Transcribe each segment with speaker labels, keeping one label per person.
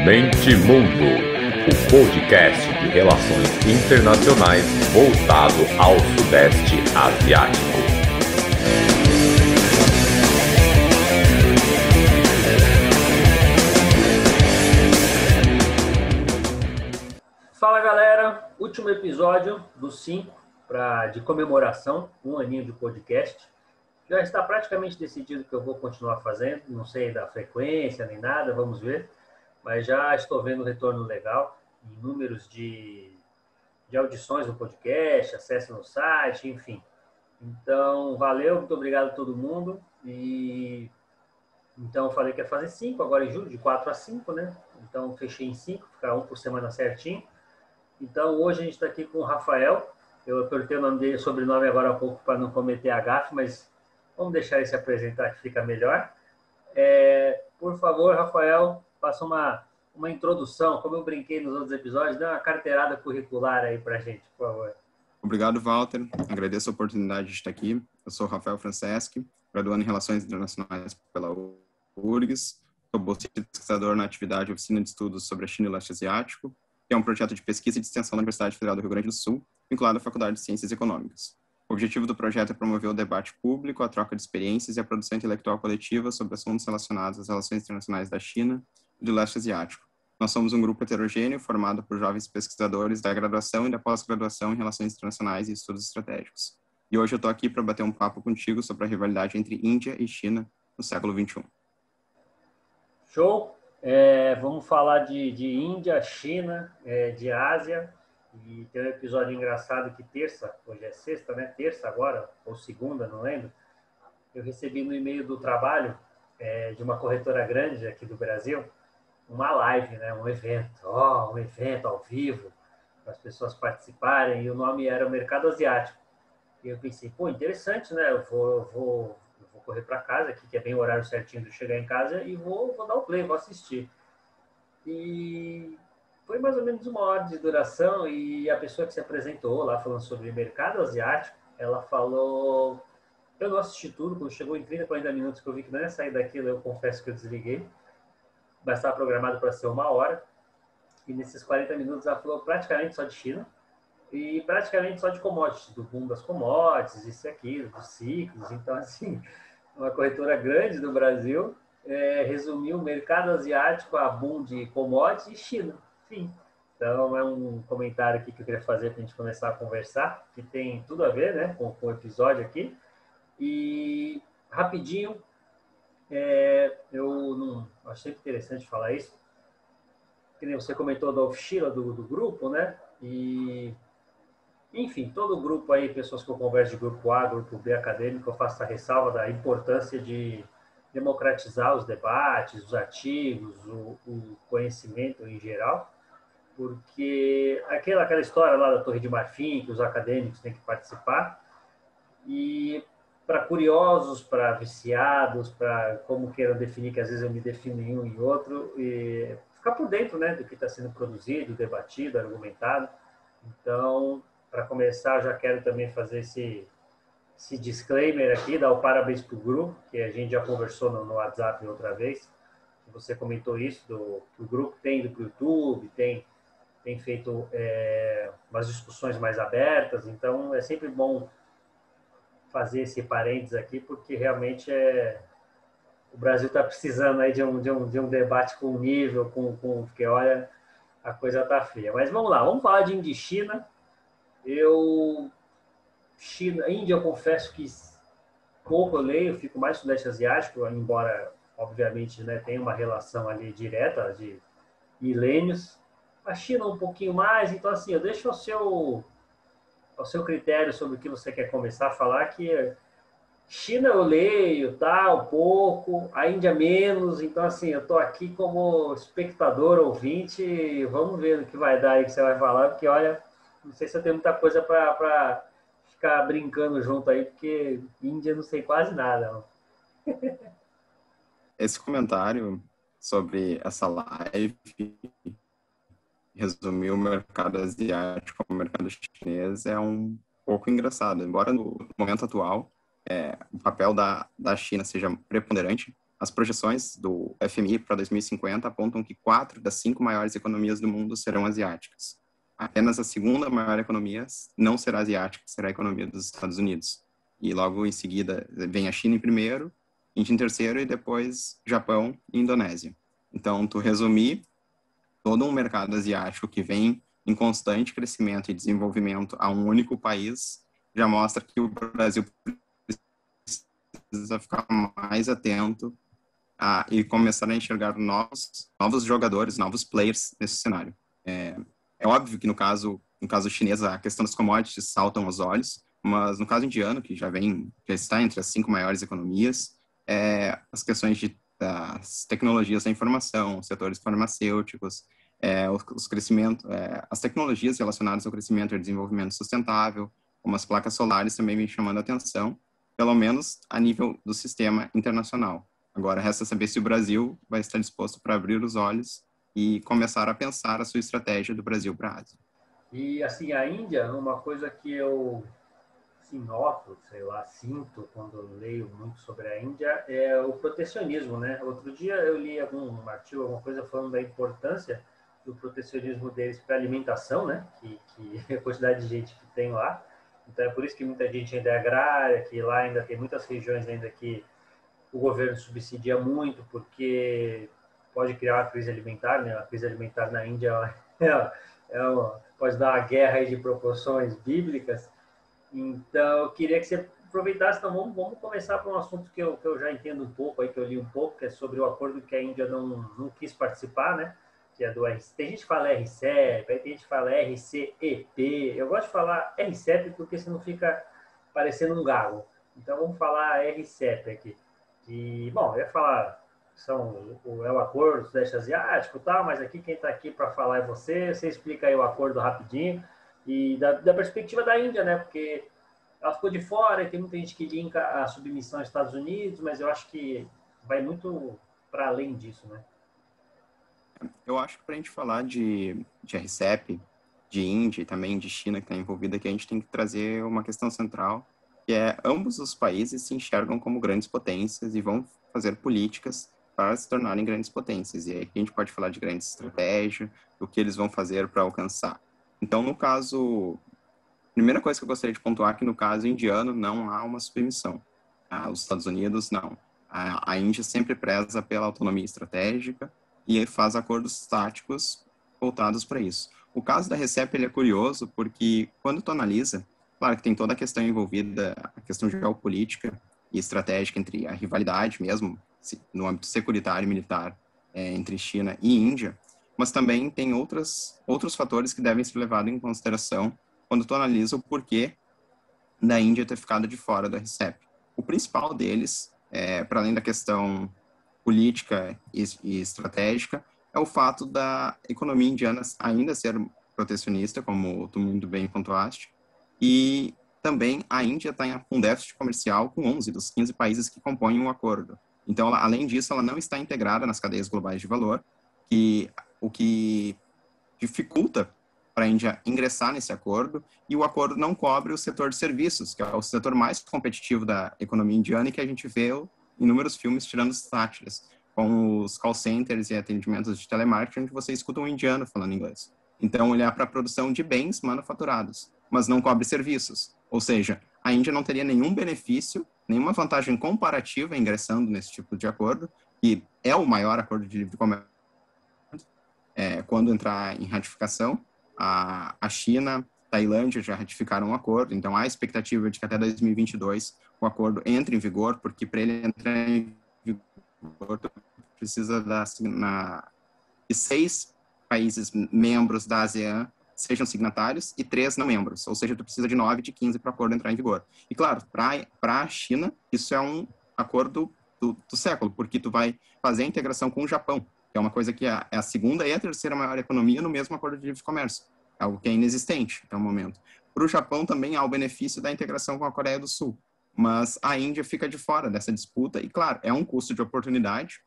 Speaker 1: Mente Mundo, o podcast de relações internacionais voltado ao Sudeste Asiático.
Speaker 2: Fala galera, último episódio dos 5 de comemoração, um aninho de podcast. Já está praticamente decidido que eu vou continuar fazendo, não sei da frequência nem nada, vamos ver. Mas já estou vendo um retorno legal em números de audições no podcast, acesso no site, enfim. Então, valeu, muito obrigado a todo mundo. Então, eu falei que ia fazer 5, agora em julho, de 4 a 5, né? Então, fechei em 5, ficar um por semana certinho. Então, hoje a gente está aqui com o Rafael. Eu apertei o nome dele, sobrenome agora há pouco para não cometer a gafe, mas vamos deixar ele se apresentar que fica melhor. Por favor, Rafael, faça uma introdução, como eu brinquei nos outros episódios, dá uma carteirada curricular aí para a gente, por favor.
Speaker 3: Obrigado, Walter. Agradeço a oportunidade de estar aqui. Eu sou Rafael Franceschi, graduando em Relações Internacionais pela URGS. Sou bolsista e pesquisador na atividade Oficina de Estudos sobre a China e o Leste Asiático, que é um projeto de pesquisa e de extensão da Universidade Federal do Rio Grande do Sul, vinculado à Faculdade de Ciências Econômicas. O objetivo do projeto é promover o debate público, a troca de experiências e a produção intelectual coletiva sobre assuntos relacionados às relações internacionais da China e do Leste Asiático. Nós somos um grupo heterogêneo formado por jovens pesquisadores da graduação e da pós-graduação em Relações Internacionais e Estudos Estratégicos. E hoje eu estou aqui para bater um papo contigo sobre a rivalidade entre Índia e China no século XXI.
Speaker 2: Show! Vamos falar de Índia, China, de Ásia. E tem um episódio engraçado que hoje é sexta, né? Terça agora, ou segunda, não lembro. Eu recebi no e-mail do trabalho de uma corretora grande aqui do Brasil, uma live, né? Um evento ao vivo, para as pessoas participarem, e o nome era o Mercado Asiático. E eu pensei, interessante, né? Eu vou correr para casa aqui, que é bem o horário certinho de eu chegar em casa, e vou dar o play, vou assistir. E foi mais ou menos 1 hora de duração, e a pessoa que se apresentou lá falando sobre mercado asiático, ela falou... Eu não assisti tudo, quando chegou em 30, 40 minutos que eu vi que não ia sair daquilo, eu confesso que eu desliguei. Mas estava programado para ser 1 hora. E nesses 40 minutos ela falou praticamente só de China e praticamente só de commodities, do boom das commodities, isso e aquilo, dos ciclos. Então, assim, uma corretora grande do Brasil resumiu o mercado asiático a boom de commodities e China. Enfim, então é um comentário aqui que eu queria fazer para a gente começar a conversar, que tem tudo a ver, né, com o episódio aqui. E, rapidinho, eu não achei interessante falar isso, que nem você comentou da oficina do grupo, né? E, enfim, todo o grupo aí, pessoas que eu converso de grupo A, grupo B acadêmico, eu faço a ressalva da importância de democratizar os debates, os artigos, o conhecimento em geral, porque aquela história lá da Torre de Marfim, que os acadêmicos têm que participar, e para curiosos, para viciados, para como queiram definir, que às vezes eu me defino em um e outro, e ficar por dentro, né, do que está sendo produzido, debatido, argumentado. Então, para começar, eu já quero também fazer esse disclaimer aqui, dar o parabéns para o grupo, que a gente já conversou no WhatsApp outra vez. Você comentou isso, que o grupo tem ido para o YouTube, tem feito umas discussões mais abertas, então é sempre bom fazer esse parênteses aqui, porque realmente o Brasil está precisando aí de um debate com nível, porque olha, a coisa está feia. Mas vamos lá, vamos falar de Índia e China. Índia, eu confesso que pouco eu leio, eu fico mais no Sudeste Asiático, embora, obviamente, né, tenha uma relação ali direta de milênios. A China um pouquinho mais, então assim, eu deixo ao seu critério sobre o que você quer começar a falar, que China eu leio, um pouco, a Índia menos, então assim, eu estou aqui como espectador, ouvinte, e vamos ver o que vai dar aí que você vai falar, porque olha, não sei se eu tenho muita coisa para ficar brincando junto aí, porque Índia eu não sei quase nada. Não.
Speaker 3: Esse comentário sobre essa live resumir o mercado asiático ao mercado chinês é um pouco engraçado, embora no momento atual o papel da China seja preponderante As projeções do FMI para 2050 apontam que 4 das 5 maiores economias do mundo serão asiáticas. Apenas a segunda maior economia não será asiática, será a economia dos Estados Unidos. E logo em seguida vem a China em primeiro, Índia em terceiro e depois Japão e Indonésia. Então, tu resumir todo um mercado asiático que vem em constante crescimento e desenvolvimento a um único país, já mostra que o Brasil precisa ficar mais atento e começar a enxergar novos jogadores, novos players nesse cenário. É óbvio que no caso chinês a questão das commodities saltam aos olhos, mas no caso indiano, que já está entre as 5 maiores economias, as questões das tecnologias da informação, setores farmacêuticos, as tecnologias relacionadas ao crescimento e desenvolvimento sustentável, como as placas solares, também vem chamando a atenção, pelo menos a nível do sistema internacional. Agora, resta saber se o Brasil vai estar disposto para abrir os olhos e começar a pensar a sua estratégia do Brasil para a Ásia.
Speaker 2: E, assim, a Índia, uma coisa que eu noto, sinto quando leio muito sobre a Índia, é o protecionismo, né? Outro dia eu li algum artigo, alguma coisa falando da importância do protecionismo deles para a alimentação, né? Que a quantidade de gente que tem lá. Então é por isso que muita gente ainda é agrária, que lá ainda tem muitas regiões ainda que o governo subsidia muito, porque pode criar uma crise alimentar, né? A crise alimentar na Índia pode dar uma guerra aí de proporções bíblicas. Então, eu queria que você aproveitasse. Então, vamos começar por um assunto que eu já entendo um pouco, aí, que eu li um pouco, que é sobre o acordo que a Índia não quis participar, né? Que é do RCEP. Tem gente que fala RCEP, aí tem gente que fala RCEP. Eu gosto de falar RCEP porque senão fica parecendo um galo. Então, vamos falar RCEP aqui. Bom, eu ia falar é o acordo do Sudeste Asiático e tal, mas aqui quem está aqui para falar é você. Você explica aí o acordo rapidinho. E da perspectiva da Índia, né? Porque ela ficou de fora e tem muita gente que linka a submissão aos Estados Unidos, mas eu acho que vai muito para além disso, né?
Speaker 3: Eu acho que para a gente falar de RCEP, de Índia e também de China que está envolvida, que a gente tem que trazer uma questão central, que é ambos os países se enxergam como grandes potências e vão fazer políticas para se tornarem grandes potências. E aí a gente pode falar de grande estratégia, do que eles vão fazer para alcançar. Então, no caso, a primeira coisa que eu gostaria de pontuar é que no caso indiano não há uma submissão. Os Estados Unidos, não. A Índia sempre preza pela autonomia estratégica e faz acordos táticos voltados para isso. O caso da RCEP ele é curioso porque quando tu analisa, claro que tem toda a questão envolvida, a questão geopolítica e estratégica entre a rivalidade mesmo, no âmbito securitário e militar, entre China e Índia, mas também tem outros fatores que devem ser levados em consideração quando tu analisa o porquê da Índia ter ficado de fora do RCEP. O principal deles, para além da questão política e estratégica, é o fato da economia indiana ainda ser protecionista, como tu muito bem pontuaste, e também a Índia está com um déficit comercial com 11 dos 15 países que compõem o acordo. Então, além disso, ela não está integrada nas cadeias globais de valor, o que dificulta para a Índia ingressar nesse acordo, e o acordo não cobre o setor de serviços, que é o setor mais competitivo da economia indiana e que a gente vê em inúmeros filmes tirando sátiras, com os call centers e atendimentos de telemarketing, onde você escuta um indiano falando inglês. Então, olhar para a produção de bens manufaturados, mas não cobre serviços. Ou seja, a Índia não teria nenhum benefício, nenhuma vantagem comparativa ingressando nesse tipo de acordo, que é o maior acordo de livre comércio, quando entrar em ratificação. A China, Tailândia já ratificaram um acordo, então há a expectativa de que até 2022 o acordo entre em vigor, porque para ele entrar em vigor precisa de 6 países membros da ASEAN sejam signatários e 3 não membros, ou seja, tu precisa de 9 de 15 para o acordo entrar em vigor. E claro, para a China, isso é um acordo do século, porque tu vai fazer a integração com o Japão, que é uma coisa que é a segunda e a terceira maior economia no mesmo acordo de livre comércio, algo que é inexistente até o momento. Para o Japão também há o benefício da integração com a Coreia do Sul, mas a Índia fica de fora dessa disputa e, claro, é um custo de oportunidade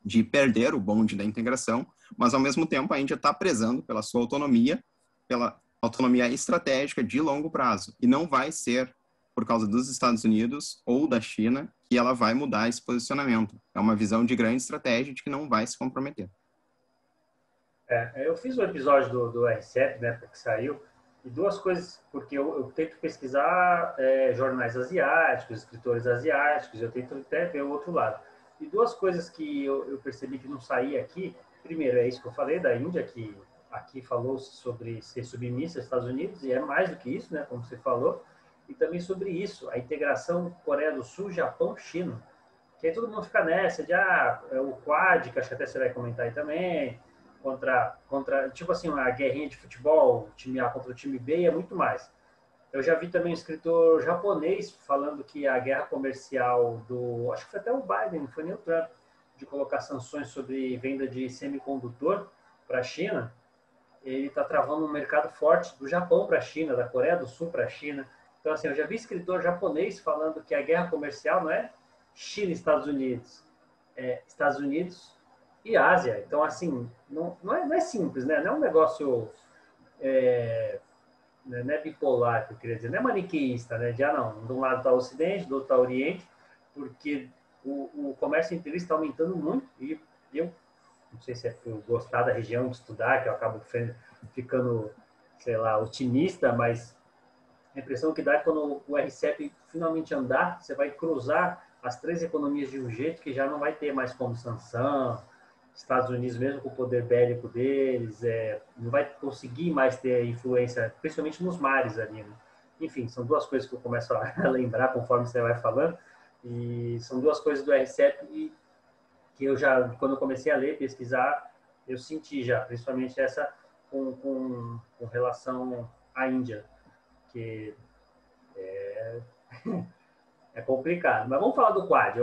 Speaker 3: de perder o bonde da integração, mas, ao mesmo tempo, a Índia está prezando pela sua autonomia, pela autonomia estratégica de longo prazo, e não vai ser por causa dos Estados Unidos ou da China que ela vai mudar esse posicionamento. É uma visão de grande estratégia de que não vai se comprometer.
Speaker 2: Eu fiz um episódio do RCEP, né, que saiu, e duas coisas, porque eu tento pesquisar jornais asiáticos, escritores asiáticos, eu tento até ver o outro lado. E duas coisas que eu percebi que não saía aqui, primeiro, é isso que eu falei da Índia, que aqui falou sobre ser submissa aos Estados Unidos, e é mais do que isso, né, como você falou, e também sobre isso, a integração Coreia do Sul, Japão, China. Que aí todo mundo fica nessa de, o Quad, que acho que até você vai comentar aí também, contra tipo assim, uma guerrinha de futebol, o time A contra o time B, é muito mais. Eu já vi também um escritor japonês falando que a guerra comercial acho que foi até o Biden, não foi nem o Trump, de colocar sanções sobre venda de semicondutor para a China, ele está travando um mercado forte do Japão para a China, da Coreia do Sul para a China. Então, assim, eu já vi escritor japonês falando que a guerra comercial não é China e Estados Unidos, é Estados Unidos e Ásia. Então, assim, não é simples, né? Não é um negócio... não é bipolar, que eu queria dizer, não é maniqueísta, né? De, não, de um lado está o Ocidente, do outro está o Oriente, porque o comércio interesse está aumentando muito e eu não sei se é por gostar da região, de estudar, que eu acabo ficando, sei lá, otimista, mas a impressão que dá é que quando o RCEP finalmente andar, você vai cruzar as três economias de um jeito que já não vai ter mais como sanção, Estados Unidos mesmo com o poder bélico deles, não vai conseguir mais ter influência, principalmente nos mares ali, né? Enfim, são duas coisas que eu começo a lembrar conforme você vai falando, e são duas coisas do RCEP que eu já, quando eu comecei a ler, pesquisar, eu senti já, principalmente essa com relação à Índia, que é complicado. Mas vamos falar do Quad.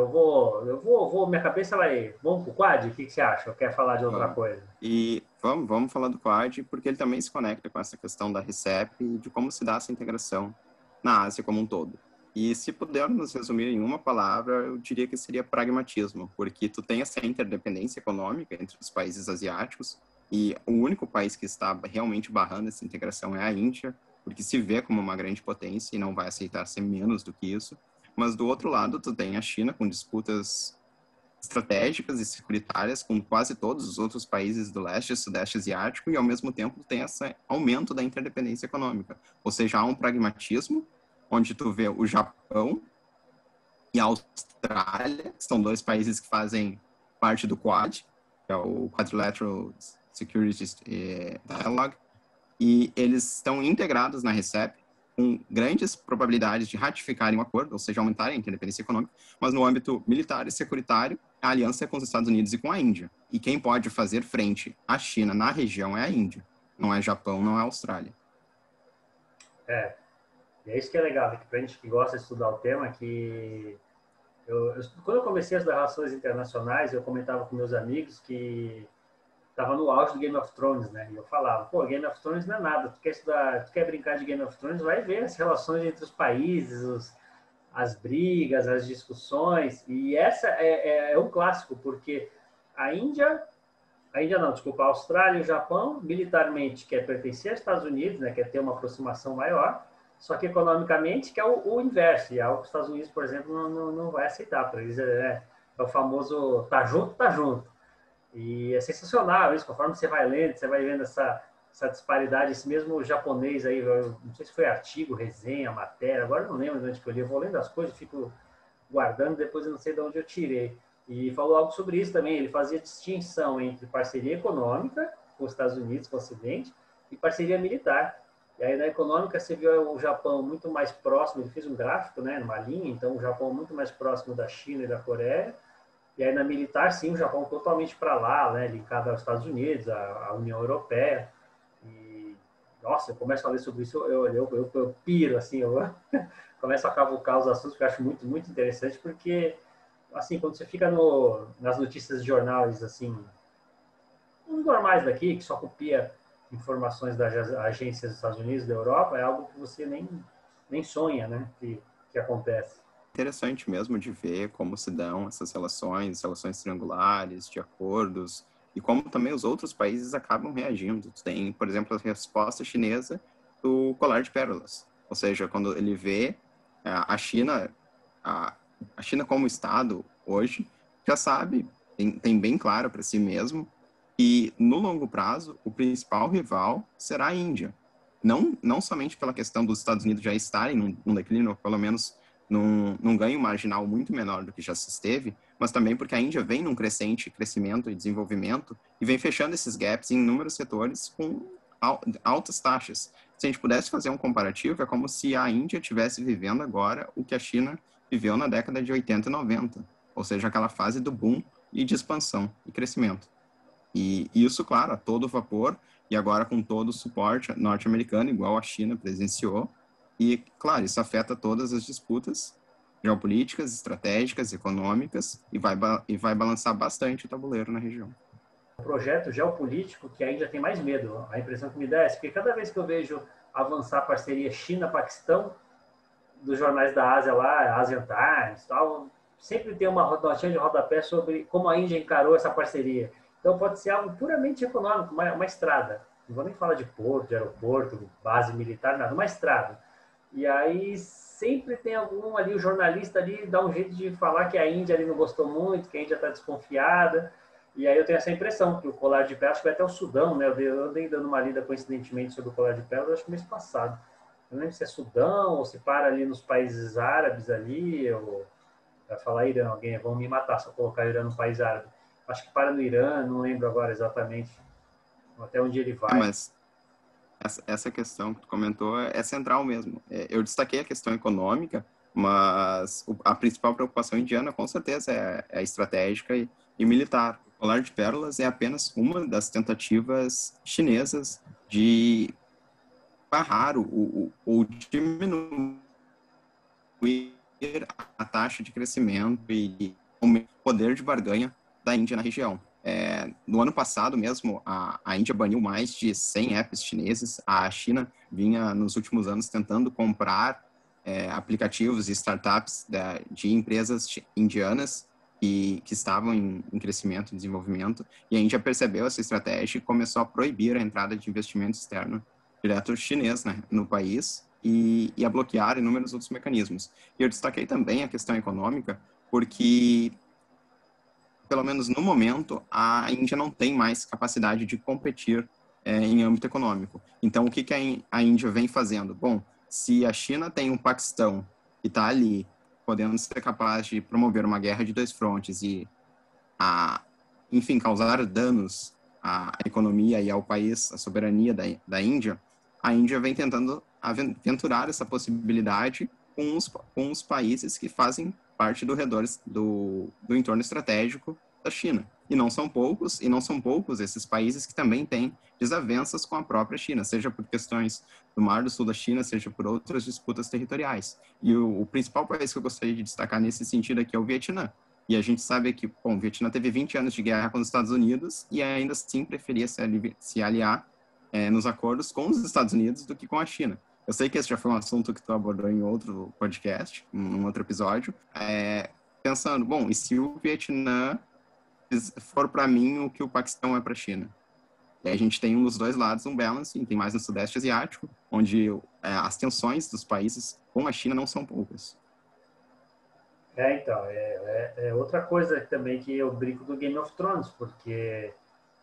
Speaker 2: Minha cabeça vai. Vamos pro Quad? O que você acha? Ou quer falar de outra coisa?
Speaker 3: E vamos falar do Quad, porque ele também se conecta com essa questão da RCEP e de como se dá essa integração na Ásia como um todo. E se pudermos resumir em uma palavra, eu diria que seria pragmatismo, porque tu tem essa interdependência econômica entre os países asiáticos e o único país que está realmente barrando essa integração é a Índia, porque se vê como uma grande potência e não vai aceitar ser menos do que isso. Mas do outro lado, tu tem a China com disputas estratégicas e securitárias com quase todos os outros países do leste e sudeste asiático e, ao mesmo tempo, tem esse aumento da interdependência econômica. Ou seja, há um pragmatismo onde tu vê o Japão e a Austrália, que são dois países que fazem parte do Quad, que é o Quadrilateral Security Dialogue, e eles estão integrados na RCEP, com grandes probabilidades de ratificarem o acordo, ou seja, aumentarem a independência econômica, mas no âmbito militar e securitário, a aliança é com os Estados Unidos e com a Índia. E quem pode fazer frente à China na região é a Índia, não é Japão, não é a Austrália.
Speaker 2: E é isso que é legal, que pra gente que gosta de estudar o tema, que quando eu comecei a estudar relações internacionais, eu comentava com meus amigos que estava no auge do Game of Thrones, né? E eu falava, Game of Thrones não é nada. Tu quer brincar de Game of Thrones, vai ver as relações entre os países, as brigas, as discussões. E essa é um clássico, porque a Austrália e o Japão, militarmente, quer pertencer aos Estados Unidos, né? Quer ter uma aproximação maior, só que economicamente quer o inverso. E é algo que os Estados Unidos, por exemplo, não vai aceitar. Para eles é o famoso tá junto. E é sensacional isso, conforme você vai lendo, você vai vendo essa disparidade, esse mesmo japonês aí, não sei se foi artigo, resenha, matéria, agora eu não lembro de onde que eu li, eu vou lendo as coisas, fico guardando, depois eu não sei de onde eu tirei. E falou algo sobre isso também, ele fazia distinção entre parceria econômica com os Estados Unidos, com o Ocidente, e parceria militar. E aí na econômica você viu o Japão muito mais próximo, ele fez um gráfico, né, numa linha, então o Japão muito mais próximo da China e da Coreia. E aí na militar, sim, o Japão totalmente para lá, né, linkado aos Estados Unidos, à União Europeia. E, nossa, eu começo a ler sobre isso, eu piro, assim, eu começo a cavucar os assuntos que eu acho muito, muito interessante, porque, assim, quando você fica nas notícias de jornais, assim, os normais daqui, que só copia informações das agências dos Estados Unidos, da Europa, é algo que você nem sonha, né, que acontece.
Speaker 3: Interessante mesmo de ver como se dão essas relações triangulares, de acordos, e como também os outros países acabam reagindo. Tem, por exemplo, a resposta chinesa do colar de pérolas. Ou seja, quando ele vê a China A China como Estado, hoje, já sabe, tem bem claro para si mesmo, que no longo prazo, o principal rival será a Índia. Não somente pela questão dos Estados Unidos já estarem num declínio, ou pelo menos num ganho marginal muito menor do que já se esteve, mas também porque a Índia vem num crescimento e desenvolvimento e vem fechando esses gaps em inúmeros setores com altas taxas. Se a gente pudesse fazer um comparativo, é como se a Índia estivesse vivendo agora o que a China viveu na década de 80 e 90, ou seja, aquela fase do boom e de expansão e crescimento. E isso, claro, a todo vapor, e agora com todo o suporte norte-americano, igual a China presenciou. E, claro, isso afeta todas as disputas geopolíticas, estratégicas, econômicas, e vai balançar bastante o tabuleiro na região.
Speaker 2: O projeto geopolítico que a Índia tem mais medo, a impressão que me dá é que cada vez que eu vejo avançar a parceria China-Paquistão, dos jornais da Ásia lá, Asian Times, tal, sempre tem uma notinha de rodapé sobre como a Índia encarou essa parceria. Então pode ser algo puramente econômico, uma estrada. Não vou nem falar de porto, de aeroporto, base militar, nada, uma estrada. E aí sempre tem algum ali, o jornalista ali dá um jeito de falar que a Índia ali não gostou muito, que a Índia está desconfiada. E aí eu tenho essa impressão que o colar de pérolas, acho que vai até o Sudão, né? Eu andei dando uma lida coincidentemente sobre o colar de pérolas, acho que mês passado. Eu não lembro se é Sudão ou se para ali nos países árabes ali, ou vai falar Irã, alguém vão me matar se eu colocar Irã no país árabe. Acho que para no Irã, não lembro agora exatamente até onde ele vai.
Speaker 3: Mas essa questão que tu comentou é central mesmo. Eu destaquei a questão econômica, mas a principal preocupação indiana, com certeza, é a estratégica e militar. O colar de pérolas é apenas uma das tentativas chinesas de barrar ou diminuir a taxa de crescimento e o poder de barganha da Índia na região. No ano passado mesmo, a Índia baniu mais de 100 apps chineses. A China vinha, nos últimos anos, tentando comprar aplicativos e startups de empresas indianas que estavam em crescimento e desenvolvimento. E a Índia percebeu essa estratégia e começou a proibir a entrada de investimento externo direto chinês, né, no país e a bloquear inúmeros outros mecanismos. E eu destaquei também a questão econômica porque, pelo menos no momento, a Índia não tem mais capacidade de competir em âmbito econômico. Então, o que a Índia vem fazendo? Bom, se a China tem um Paquistão que está ali, podendo ser capaz de promover uma guerra de dois frontes e, enfim, causar danos à economia e ao país, à soberania da Índia, a Índia vem tentando aventurar essa possibilidade com os países que fazem parte do entorno estratégico da China. E não são poucos esses países que também têm desavenças com a própria China, seja por questões do Mar do Sul da China, seja por outras disputas territoriais. E o principal país que eu gostaria de destacar nesse sentido aqui é o Vietnã. E a gente sabe que, bom, o Vietnã teve 20 anos de guerra com os Estados Unidos e ainda assim preferia se aliar nos acordos com os Estados Unidos do que com a China. Eu sei que esse já foi um assunto que tu abordou em outro podcast, em outro episódio, pensando, bom, e se o Vietnã for para mim o que o Paquistão é para a China? E aí a gente tem dos dois lados um balance, tem mais no Sudeste Asiático, onde as tensões dos países com a China não são poucas.
Speaker 2: Então, é outra coisa também que eu brinco do Game of Thrones, porque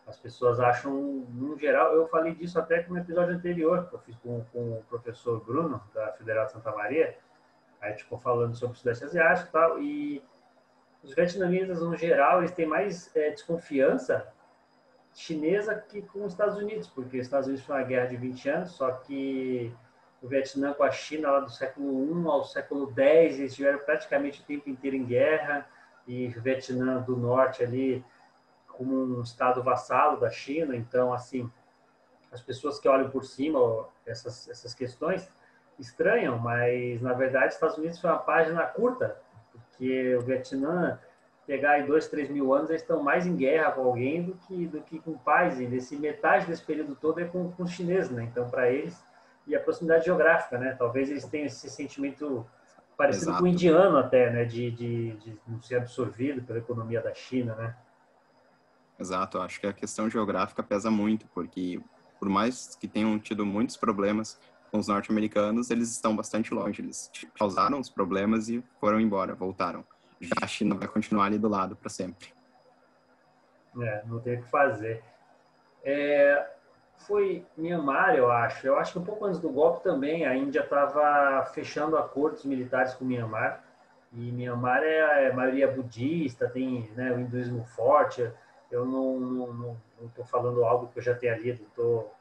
Speaker 2: as pessoas acham, no geral, eu falei disso até no episódio anterior, que eu fiz com o professor Bruno, da Federal de Santa Maria, aí a gente ficou falando sobre o Sudeste Asiático e tal, e os vietnamitas, no geral, eles têm mais desconfiança chinesa que com os Estados Unidos, porque os Estados Unidos foi uma guerra de 20 anos, só que o Vietnã com a China, lá do século I ao século X, eles estiveram praticamente o tempo inteiro em guerra, e o Vietnã do Norte ali como um estado vassalo da China. Então, assim, as pessoas que olham por cima essas questões estranham, mas, na verdade, os Estados Unidos foi uma página curta, porque o Vietnã, pegar aí 2, 3 mil anos, eles estão mais em guerra com alguém do que com paz, e metade desse período todo é com os chineses, né? Então, para eles, e a proximidade geográfica, né? Talvez eles tenham esse sentimento parecido
Speaker 3: Exato.
Speaker 2: com o indiano até, né? De não ser absorvido pela economia da China, né?
Speaker 3: Exato, acho que a questão geográfica pesa muito, porque por mais que tenham tido muitos problemas com os norte-americanos, eles estão bastante longe. Eles causaram os problemas e foram embora, voltaram. Já a China vai continuar ali do lado para sempre.
Speaker 2: Não tem o que fazer. Foi Myanmar, eu acho. Eu acho que um pouco antes do golpe também, a Índia estava fechando acordos militares com Myanmar. E Myanmar é a maioria budista, tem, né, o hinduísmo forte. Eu não estou falando algo que eu já tenha lido, estou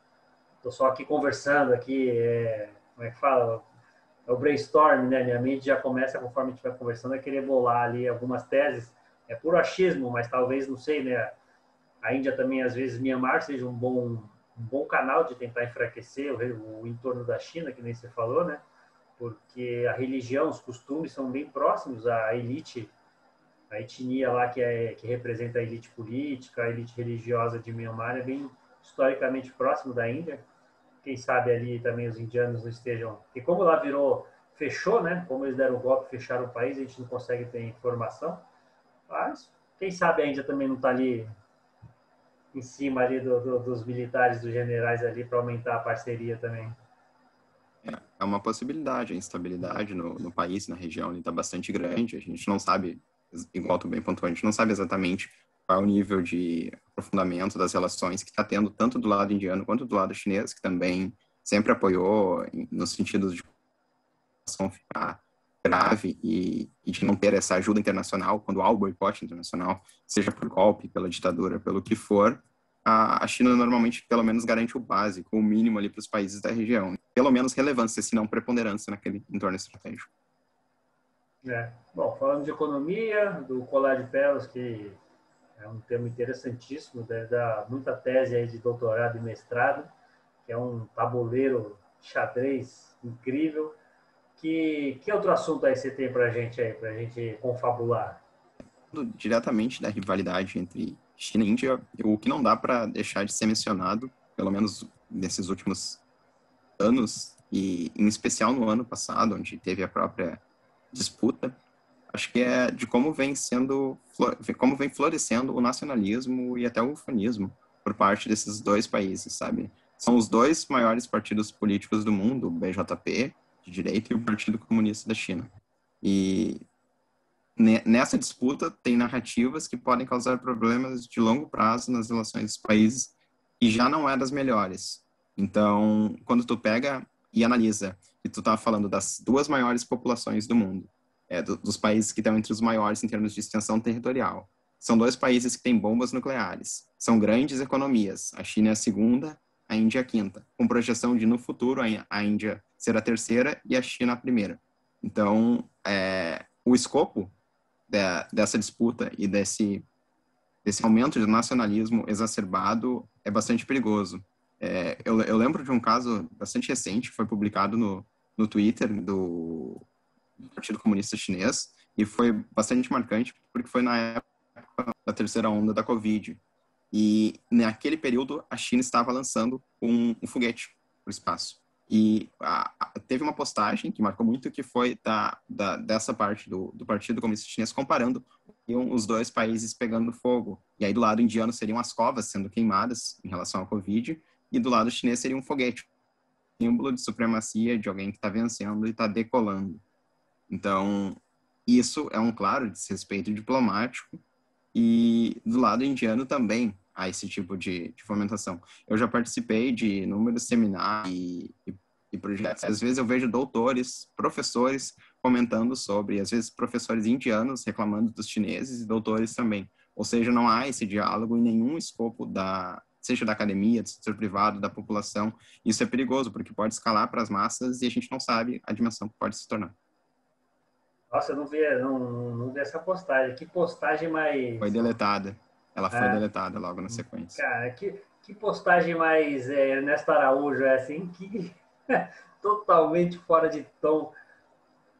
Speaker 2: só aqui conversando, aqui, como é que fala? É o brainstorm, né? Minha mente já começa, conforme a gente vai conversando, a querer bolar ali algumas teses. É puro achismo, mas talvez, não sei, né? A Índia também, às vezes, Myanmar seja um bom canal de tentar enfraquecer o entorno da China, que nem você falou, né? Porque a religião, os costumes são bem próximos à elite, a etnia lá que representa a elite política, a elite religiosa de Myanmar é bem historicamente próximo da Índia. Quem sabe ali também os indianos não estejam... E como lá fechou, né? Como eles deram o golpe, fecharam o país, a gente não consegue ter informação. Mas quem sabe a Índia também não está ali em cima ali dos militares, dos generais ali, para aumentar a parceria também.
Speaker 3: É uma possibilidade, a instabilidade no país, na região, está bastante grande. A gente não sabe, igual tu bem pontuou, a gente não sabe exatamente qual é o nível de aprofundamento das relações que está tendo tanto do lado indiano quanto do lado chinês, que também sempre apoiou no sentido de ficar grave e de não ter essa ajuda internacional, quando há o boicote internacional, seja por golpe, pela ditadura, pelo que for, a China normalmente, pelo menos, garante o básico, o mínimo ali para os países da região. Pelo menos relevância, se não preponderância naquele entorno estratégico.
Speaker 2: Bom, falando de economia, do colar de pérolas, que é um tema interessantíssimo, deve dar muita tese aí de doutorado e mestrado, que é um tabuleiro xadrez incrível. Que outro assunto aí você tem para a gente confabular?
Speaker 3: Diretamente da rivalidade entre China e Índia, o que não dá para deixar de ser mencionado, pelo menos nesses últimos anos, e em especial no ano passado, onde teve a própria disputa, acho que é de como vem florescendo o nacionalismo e até o ufanismo por parte desses dois países, sabe? São os dois maiores partidos políticos do mundo, o BJP, de direita, e o Partido Comunista da China. E nessa disputa tem narrativas que podem causar problemas de longo prazo nas relações dos países e já não é das melhores. Então, quando tu pega e analisa, e tu tá falando das duas maiores populações do mundo, dos países que estão entre os maiores em termos de extensão territorial, são dois países que têm bombas nucleares, são grandes economias, a China é a segunda, a Índia é a quinta, com projeção de no futuro a Índia ser a terceira e a China a primeira. Então, o escopo dessa disputa e desse aumento de nacionalismo exacerbado é bastante perigoso. Eu lembro de um caso bastante recente, foi publicado no Twitter do Partido Comunista Chinês, e foi bastante marcante, porque foi na época da terceira onda da Covid. E naquele período, a China estava lançando um foguete para o espaço. E teve uma postagem que marcou muito, que foi dessa parte do Partido Comunista Chinês comparando os dois países pegando fogo. E aí do lado indiano seriam as covas sendo queimadas em relação à Covid, e do lado chinês seria um foguete, símbolo de supremacia de alguém que está vencendo e está decolando. Então, isso é um claro desrespeito diplomático, e do lado indiano também há esse tipo de fomentação. Eu já participei de inúmeros seminários e projetos. Às vezes eu vejo doutores, professores comentando sobre, às vezes professores indianos reclamando dos chineses e doutores também. Ou seja, não há esse diálogo em nenhum escopo seja da academia, do setor privado, da população. Isso é perigoso, porque pode escalar para as massas e a gente não sabe a dimensão que pode se tornar.
Speaker 2: Nossa, eu não vi essa postagem. Que postagem mais...
Speaker 3: Foi deletada. Ela foi deletada logo na sequência.
Speaker 2: Cara, que postagem mais Ernesto Araújo é assim, que totalmente fora de tom.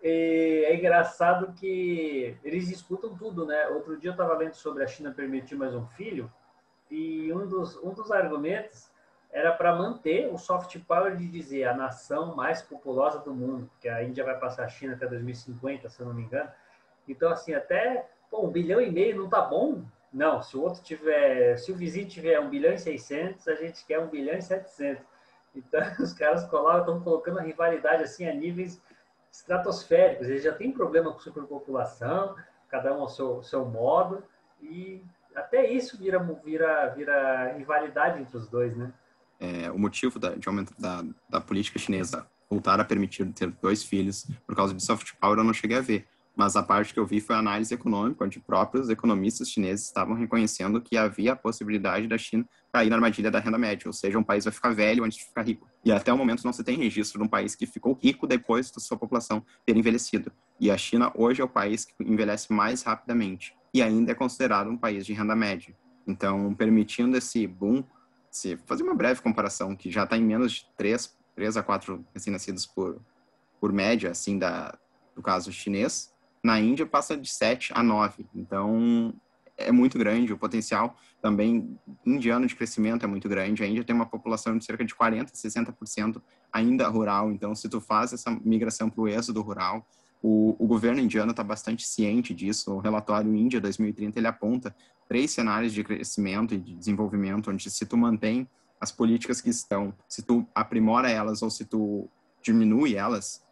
Speaker 2: É engraçado que eles disputam tudo, né? Outro dia eu estava lendo sobre a China permitir mais um filho, e um dos argumentos era para manter o soft power de dizer a nação mais populosa do mundo, porque a Índia vai passar a China até 2050, se eu não me engano. Então, assim, até 1,5 bilhão não tá bom? Não, se o vizinho tiver 1,6 bilhão, a gente quer 1,7 bilhão. Então, os caras estão colocando a rivalidade assim a níveis estratosféricos. Eles já têm problema com superpopulação, cada um ao seu modo, e até isso vira rivalidade entre os dois, né?
Speaker 3: O motivo de aumento da política chinesa voltar a permitir ter 2 filhos por causa de soft power eu não cheguei a ver, mas a parte que eu vi foi a análise econômica, onde próprios economistas chineses estavam reconhecendo que havia a possibilidade da China cair na armadilha da renda média, ou seja, um país vai ficar velho antes de ficar rico. E até o momento não se tem registro de um país que ficou rico depois da sua população ter envelhecido. E a China hoje é o país que envelhece mais rapidamente e ainda é considerado um país de renda média. Então, permitindo esse boom, se fazer uma breve comparação, que já está em menos de 3 a 4 recém-nascidos por média, assim, do caso chinês, na Índia passa de 7 a 9. Então, é muito grande. O potencial também indiano de crescimento é muito grande. A Índia tem uma população de cerca de 40%, 60% ainda rural. Então, se tu faz essa migração para o êxodo rural, o governo indiano está bastante ciente disso. O relatório Índia 2030, ele aponta 3 cenários de crescimento e de desenvolvimento, onde se tu mantém as políticas que estão, se tu aprimora elas ou se tu diminui elas,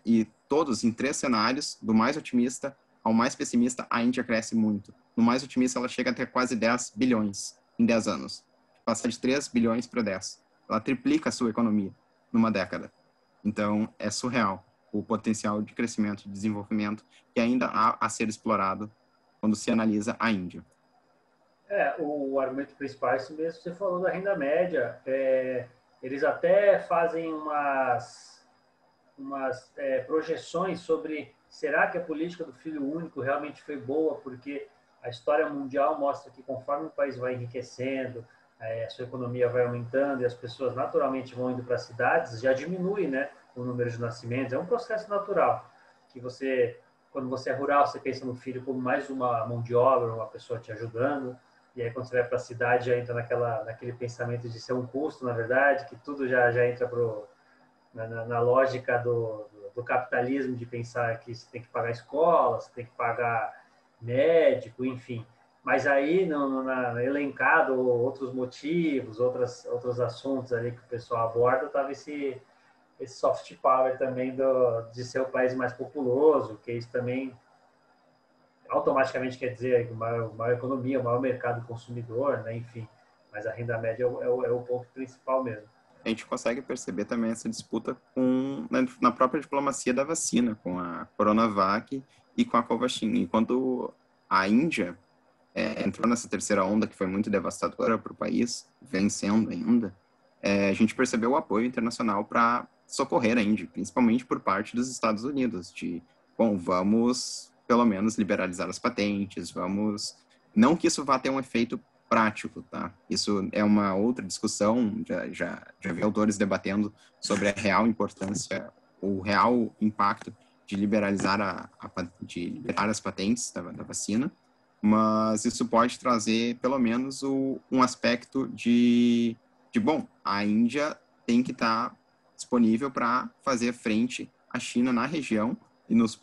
Speaker 3: e todos em 3 cenários, do mais otimista ao mais pessimista, a Índia cresce muito. No mais otimista, ela chega até quase 10 bilhões em 10 anos. Passa de 3 bilhões para 10. Ela triplica a sua economia numa década. Então, é surreal o potencial de crescimento e desenvolvimento que ainda há a ser explorado quando se analisa a Índia.
Speaker 2: O argumento principal é esse mesmo que você falou da renda média. Eles até fazem umas projeções sobre será que a política do filho único realmente foi boa, porque a história mundial mostra que conforme o país vai enriquecendo, a sua economia vai aumentando e as pessoas naturalmente vão indo para as cidades, já diminui, né, o número de nascimentos. É um processo natural, que quando você é rural, você pensa no filho como mais uma mão de obra, uma pessoa te ajudando, e aí quando você vai para a cidade já entra naquele pensamento de ser um custo, na verdade, que tudo já entra na lógica do capitalismo, de pensar que você tem que pagar escola, você tem que pagar médico, enfim. Mas aí, elencado outros motivos, outros assuntos ali que o pessoal aborda, estava esse soft power também de ser o país mais populoso, que isso também automaticamente quer dizer maior economia, maior mercado consumidor, né? Enfim. Mas a renda média é o ponto principal mesmo.
Speaker 3: A gente consegue perceber também essa disputa na própria diplomacia da vacina, com a Coronavac e com a Covaxin. Enquanto a Índia entrou nessa terceira onda, que foi muito devastadora para o país, vencendo ainda, a gente percebeu o apoio internacional para socorrer a Índia, principalmente por parte dos Estados Unidos, vamos pelo menos liberalizar as patentes, não que isso vá ter um efeito prático, tá? Isso é uma outra discussão, já vi autores debatendo sobre a real importância, o real impacto de liberalizar de liberar as patentes da vacina, mas isso pode trazer pelo menos um aspecto bom, a Índia tem que estar disponível para fazer frente à China na região e nos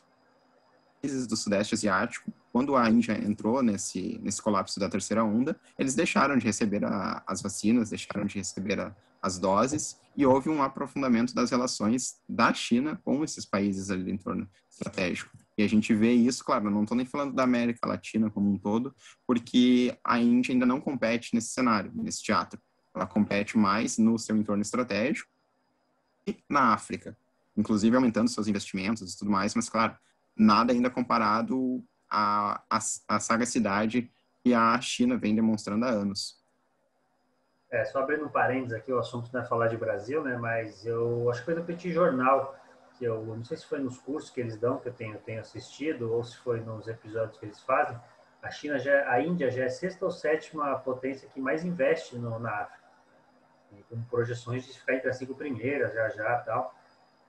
Speaker 3: países do Sudeste Asiático. Quando a Índia entrou nesse colapso da terceira onda, eles deixaram de receber as vacinas, deixaram de receber as doses, e houve um aprofundamento das relações da China com esses países ali do entorno estratégico. E a gente vê isso, claro, não estou nem falando da América Latina como um todo, porque a Índia ainda não compete nesse cenário, nesse teatro. Ela compete mais no seu entorno estratégico e na África, inclusive aumentando seus investimentos e tudo mais, mas, claro, nada ainda comparado à sagacidade que a China vem demonstrando há anos.
Speaker 2: Só abrindo um parênteses aqui, o assunto não é falar de Brasil, né? Mas eu acho que foi no Petit Jornal, que eu não sei se foi nos cursos que eles dão, que eu tenho assistido, ou se foi nos episódios que eles fazem. A Índia já é a 6ª ou 7ª potência que mais investe na África, com projeções de ficar entre as 5 primeiras, já tal.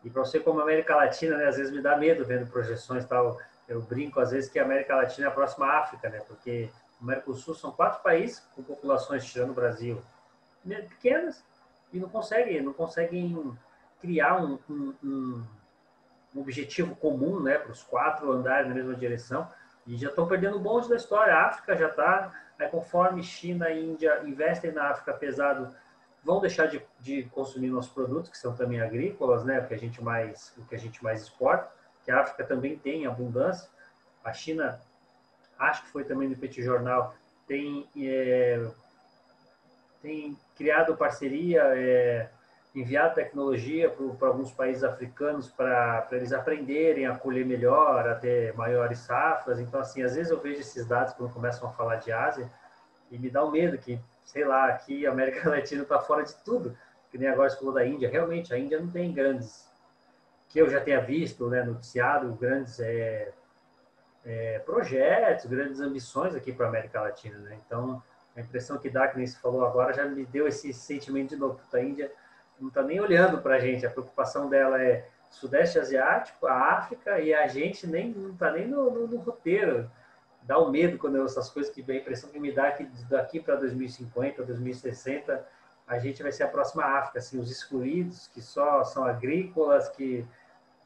Speaker 2: E para você, como América Latina, né, às vezes me dá medo vendo projeções tal. Eu brinco às vezes que a América Latina é a próxima África, né? Porque o Mercosul são 4 países com populações, tirando o Brasil, pequenas, e não conseguem criar um objetivo comum, né, para os 4 andarem na mesma direção, e já estão perdendo o bonde da história. A África já está, conforme China e Índia investem na África pesado, vão deixar de consumir nossos produtos, que são também agrícolas, né? O que a gente mais exporta, que a África também tem abundância. A China, acho que foi também no Petit Jornal, tem criado parceria, enviado tecnologia para alguns países africanos para eles aprenderem a colher melhor, a ter maiores safras. Então, assim, às vezes eu vejo esses dados quando começam a falar de Ásia e me dá um medo que, sei lá, aqui a América Latina está fora de tudo. Que nem agora você falou da Índia. Realmente, a Índia não tem grandes, que eu já tenha visto, né, noticiado, grandes projetos, grandes ambições aqui para a América Latina, né? Então, a impressão que dá, que nem você falou agora, já me deu esse sentimento de novo. A Índia não está nem olhando para a gente. A preocupação dela é Sudeste Asiático, a África, e a gente não está nem no roteiro. Dá um medo quando eu ouço essas coisas, que a impressão que me dá é que daqui para 2050, 2060, a gente vai ser a próxima África, assim, os excluídos, que só são agrícolas, que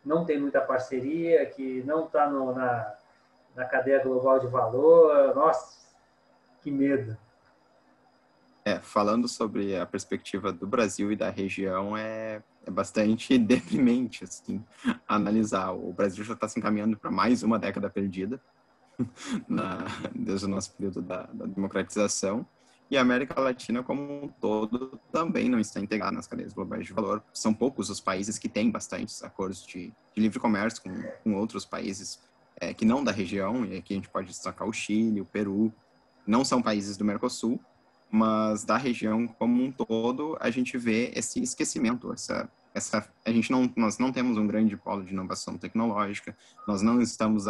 Speaker 2: não tem muita parceria, que não está na cadeia global de valor. Nossa, que medo.
Speaker 3: Falando sobre a perspectiva do Brasil e da região, é bastante deprimente, assim, analisar. O Brasil já está se encaminhando para mais uma década perdida, desde o nosso período da democratização, e a América Latina como um todo também não está integrada nas cadeias globais de valor. São poucos os países que têm bastantes acordos de livre comércio com outros países que não da região, e aqui a gente pode destacar o Chile, o Peru. Não são países do Mercosul, mas da região como um todo a gente vê esse esquecimento, nós não temos um grande polo de inovação tecnológica, nós não estamos,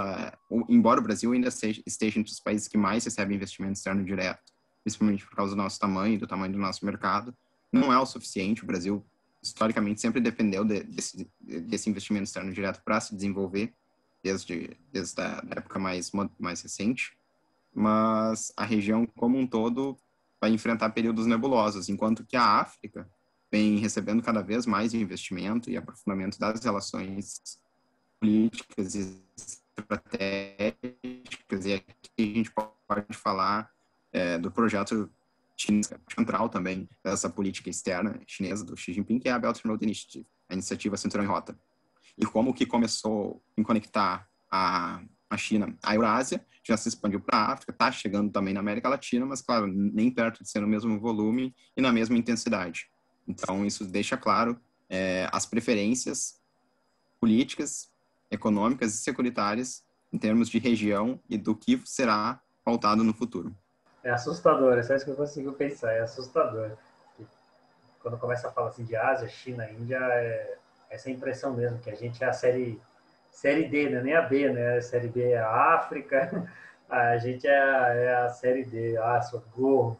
Speaker 3: embora o Brasil ainda esteja entre os países que mais recebem investimento externo direto, principalmente por causa do nosso tamanho e do tamanho do nosso mercado, não é o suficiente. O Brasil, historicamente, sempre dependeu desse investimento externo direto para se desenvolver, desde a época mais recente, mas a região como um todo vai enfrentar períodos nebulosos, enquanto que a África vem recebendo cada vez mais investimento e aprofundamento das relações políticas e estratégicas, e aqui a gente pode falar do projeto chinês central também, dessa política externa chinesa do Xi Jinping, que é a Belt and Road Initiative, a iniciativa Cinturão e Rota. E como que começou em conectar a China, a Eurásia, já se expandiu para a África, está chegando também na América Latina, mas, claro, nem perto de ser no mesmo volume e na mesma intensidade. Então, isso deixa claro as preferências políticas, econômicas e securitárias em termos de região e do que será pautado no futuro.
Speaker 2: É assustador, é só isso que eu consigo pensar, é assustador. Quando começa a falar assim de Ásia, China, Índia, essa impressão mesmo, que a gente é a série D, né? Nem a B, né? A série B é a África, a gente é a série D, socorro.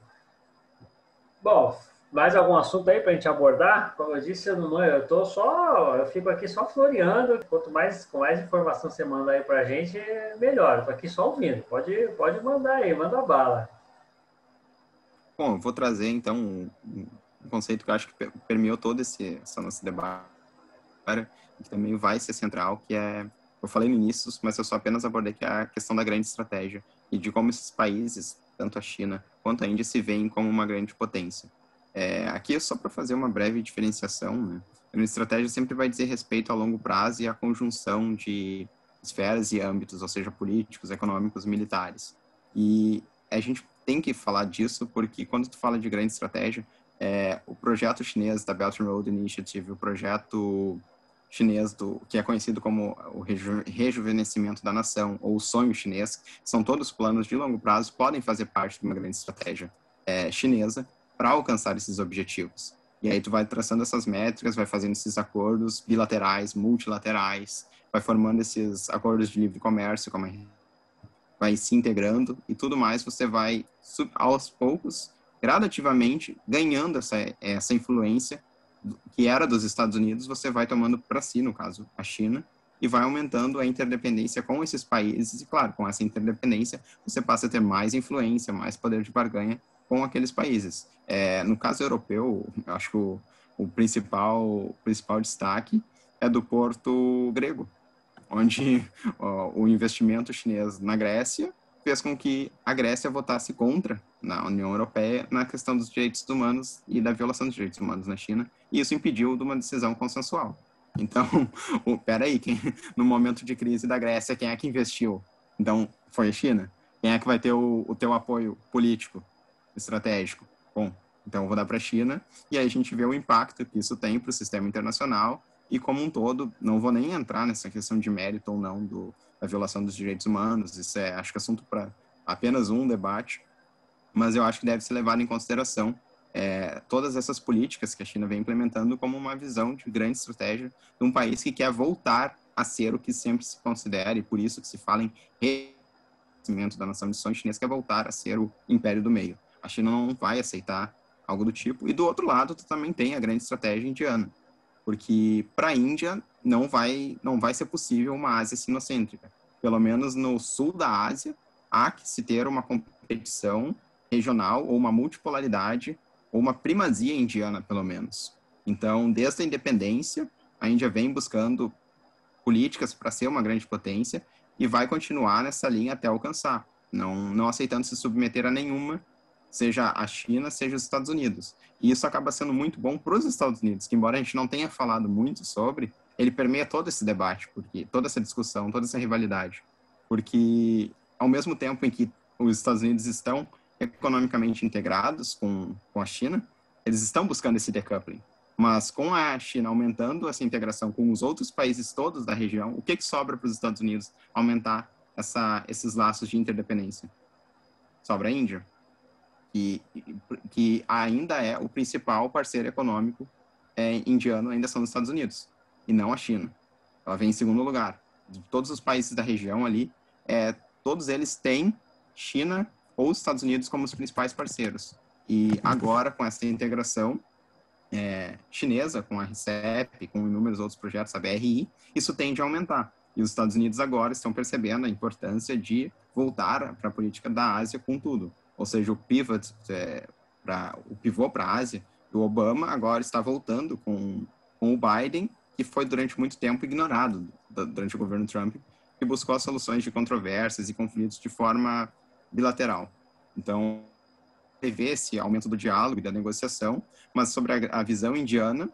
Speaker 2: Bom, mais algum assunto aí para a gente abordar? Como eu disse, eu fico aqui só floreando. Quanto mais informação você manda aí para a gente, melhor. Estou aqui só ouvindo. Pode mandar aí, manda bala.
Speaker 3: Bom, eu vou trazer então um conceito que eu acho que permeou todo esse nosso debate, que também vai ser central, que eu falei no início, mas eu só apenas abordei, que é a questão da grande estratégia e de como esses países, tanto a China quanto a Índia, se veem como uma grande potência. Aqui é só para fazer uma breve diferenciação, né? A estratégia sempre vai dizer respeito a longo prazo e a conjunção de esferas e âmbitos, ou seja, políticos, econômicos, militares. E a gente tem que falar disso porque quando tu fala de grande estratégia, o projeto chinês da Belt and Road Initiative, o projeto chinês que é conhecido como o rejuvenescimento da nação, ou o sonho chinês, são todos planos de longo prazo, podem fazer parte de uma grande estratégia chinesa para alcançar esses objetivos. E aí tu vai traçando essas métricas, vai fazendo esses acordos bilaterais, multilaterais, vai formando esses acordos de livre comércio, vai se integrando e tudo mais, você vai, aos poucos, gradativamente, ganhando essa influência que era dos Estados Unidos, você vai tomando para si, no caso, a China, e vai aumentando a interdependência com esses países, e claro, com essa interdependência, você passa a ter mais influência, mais poder de barganha com aqueles países. No caso europeu, eu acho que o principal destaque é do porto grego, onde o investimento chinês na Grécia fez com que a Grécia votasse contra na União Europeia na questão dos direitos humanos e da violação dos direitos humanos na China, e isso impediu de uma decisão consensual. Então, peraí, no momento de crise da Grécia, quem é que investiu? Então, foi a China. Quem é que vai ter o teu apoio político, estratégico? Bom, então eu vou dar para a China, e aí a gente vê o impacto que isso tem para o sistema internacional, e como um todo, não vou nem entrar nessa questão de mérito ou não da violação dos direitos humanos, isso é, acho que, assunto para apenas um debate, mas eu acho que deve ser levado em consideração todas essas políticas que a China vem implementando como uma visão de grande estratégia de um país que quer voltar a ser o que sempre se considera, e por isso que se fala em da nação missão chinesa, que é voltar a ser o império do meio. A China não vai aceitar algo do tipo, e do outro lado tu também tem a grande estratégia indiana, porque para a Índia não vai ser possível uma Ásia sinocêntrica. Pelo menos no sul da Ásia, há que se ter uma competição regional ou uma multipolaridade ou uma primazia indiana, pelo menos. Então, desde a independência, a Índia vem buscando políticas para ser uma grande potência e vai continuar nessa linha até alcançar, não aceitando se submeter a nenhuma, seja a China, seja os Estados Unidos. E isso acaba sendo muito bom para os Estados Unidos, que embora a gente não tenha falado muito sobre, ele permeia todo esse debate, porque toda essa discussão, toda essa rivalidade, porque ao mesmo tempo em que os Estados Unidos estão economicamente integrados com a China, eles estão buscando esse decoupling. Mas com a China aumentando essa integração com os outros países todos da região, o que sobra para os Estados Unidos aumentar esses laços de interdependência? Sobra a Índia, que ainda é o principal parceiro econômico indiano, ainda são os Estados Unidos, e não a China. Ela vem em segundo lugar. De todos os países da região ali, todos eles têm China ou os Estados Unidos como os principais parceiros. E agora, com essa integração chinesa, com a RCEP, com inúmeros outros projetos, a BRI, isso tende a aumentar. E os Estados Unidos agora estão percebendo a importância de voltar para a política da Ásia com tudo. Ou seja, o pivô para a Ásia do Obama agora está voltando com o Biden, que foi durante muito tempo ignorado durante o governo Trump, que buscou as soluções de controvérsias e conflitos de forma bilateral. Então, prevê esse aumento do diálogo e da negociação, mas sobre a visão indiana,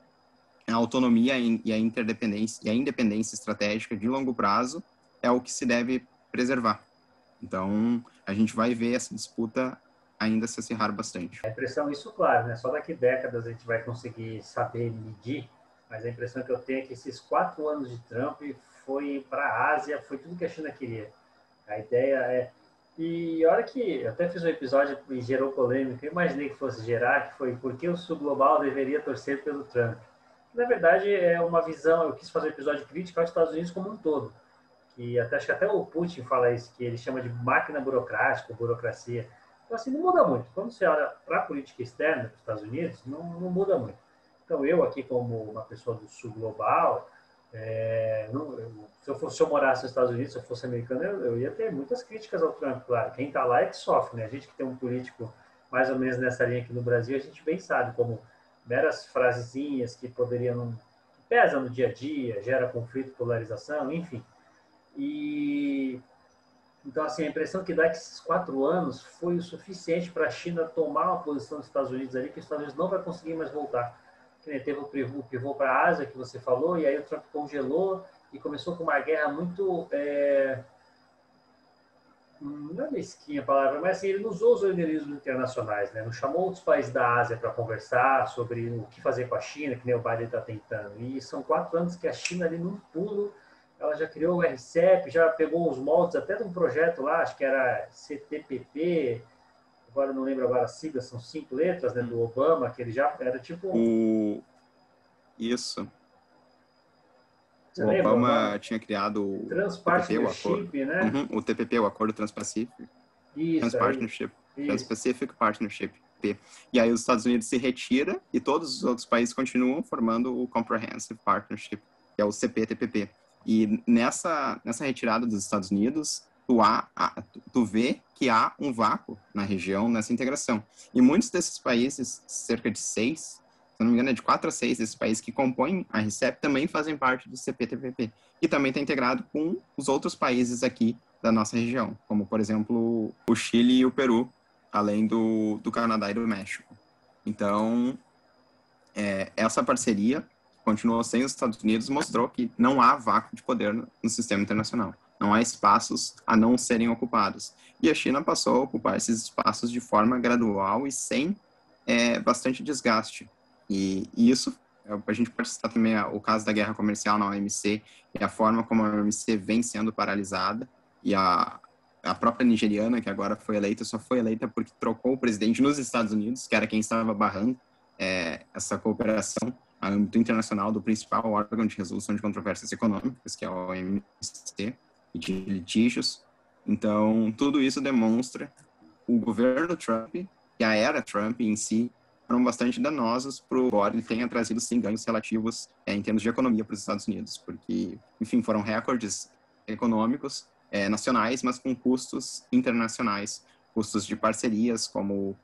Speaker 3: a autonomia e a interdependência e a independência estratégica de longo prazo é o que se deve preservar. Então, a gente vai ver essa disputa ainda se acirrar bastante.
Speaker 2: A impressão, isso claro, né? Só daqui décadas a gente vai conseguir saber medir, mas a impressão que eu tenho é que esses 4 anos de Trump foi para a Ásia, foi tudo que a China queria. A ideia é... E a hora que eu até fiz um episódio e gerou polêmica, eu imaginei que fosse gerar, que foi por que o Sul Global deveria torcer pelo Trump. Na verdade, é uma visão, eu quis fazer um episódio crítico aos Estados Unidos como um todo. E acho que até o Putin fala isso, que ele chama de máquina burocrática, burocracia. Então, assim, não muda muito. Quando você olha para a política externa dos Estados Unidos, não muda muito. Então, eu aqui como uma pessoa do Sul Global... se eu morasse nos Estados Unidos, se eu fosse americano, eu ia ter muitas críticas ao Trump, claro. Quem está lá é que sofre, né? A gente que tem um político mais ou menos nessa linha aqui no Brasil, a gente bem sabe como meras frasezinhas que poderiam... que pesam no dia a dia, gera conflito, polarização, enfim. Então, assim, a impressão que dá é que esses 4 anos foi o suficiente para a China tomar uma posição dos Estados Unidos ali, que os Estados Unidos não vai conseguir mais voltar. Teve o pivô para a Ásia, que você falou, e aí o Trump congelou e começou com uma guerra muito... não é mesquinha a palavra, mas assim, ele não usou os organismos internacionais, né? Não chamou outros países da Ásia para conversar sobre o que fazer com a China, que nem o Biden está tentando. E são 4 anos que a China, ali num pulo, ela já criou o RCEP, já pegou os moldes até de um projeto lá, acho que era CTPP... agora não lembro agora a sigla, são 5 letras, né, do Obama, que ele já era tipo...
Speaker 3: Isso.
Speaker 2: Você
Speaker 3: o
Speaker 2: lembra,
Speaker 3: Obama tinha criado o
Speaker 2: Trans-Partnership, né?
Speaker 3: O TPP, o Acordo Trans-Pacífico.
Speaker 2: Trans-Partnership.
Speaker 3: Trans-Pacific Partnership. E aí os Estados Unidos se retira e todos os outros países continuam formando o Comprehensive Partnership, que é o CPTPP. E nessa retirada dos Estados Unidos... Tu vê que há um vácuo na região, nessa integração. E muitos desses países, cerca de 6, se não me engano, é de 4 a 6 desses países que compõem a RCEP, também fazem parte do CPTPP. E também está integrado com os outros países aqui da nossa região, como, por exemplo, o Chile e o Peru, além do Canadá e do México. Então, essa parceria continuou sem os Estados Unidos, mostrou que não há vácuo de poder no sistema internacional. Não há espaços a não serem ocupados. E a China passou a ocupar esses espaços de forma gradual e sem bastante desgaste. E isso, a gente pode citar também o caso da guerra comercial na OMC e a forma como a OMC vem sendo paralisada. E a própria nigeriana, que agora foi eleita, só foi eleita porque trocou o presidente nos Estados Unidos, que era quem estava barrando essa cooperação a âmbito internacional do principal órgão de resolução de controvérsias econômicas, que é a OMC, e de litígios. Então, tudo isso demonstra o governo Trump e a era Trump em si foram bastante danosos para o embora ele tenha trazido sim ganhos relativos em termos de economia para os Estados Unidos, porque, enfim, foram recordes econômicos nacionais, mas com custos internacionais, custos de parcerias como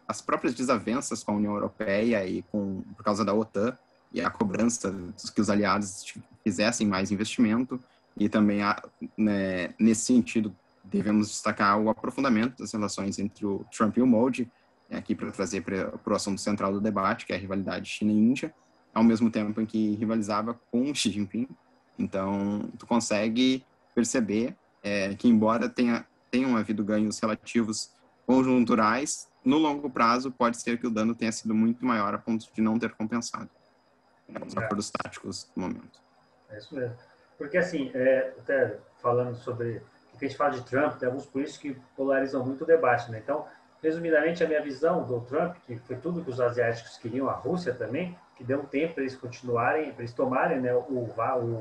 Speaker 3: as próprias desavenças com a União Europeia e por causa da OTAN e a cobrança que os aliados fizessem mais investimento e também nesse sentido devemos destacar o aprofundamento das relações entre o Trump e o Modi, aqui para trazer para o assunto central do debate, que é a rivalidade China e Índia, ao mesmo tempo em que rivalizava com Xi Jinping. Então, tu consegue perceber que embora tenham havido ganhos relativos conjunturais, no longo prazo pode ser que o dano tenha sido muito maior a ponto de não ter compensado os acordos táticos do momento.
Speaker 2: É isso mesmo. Porque, assim, até falando sobre o que a gente fala de Trump, tem alguns políticos que polarizam muito o debate, né? Então, resumidamente, a minha visão do Trump, que foi tudo que os asiáticos queriam, a Rússia também, que deu um tempo para eles continuarem, para eles tomarem, né, o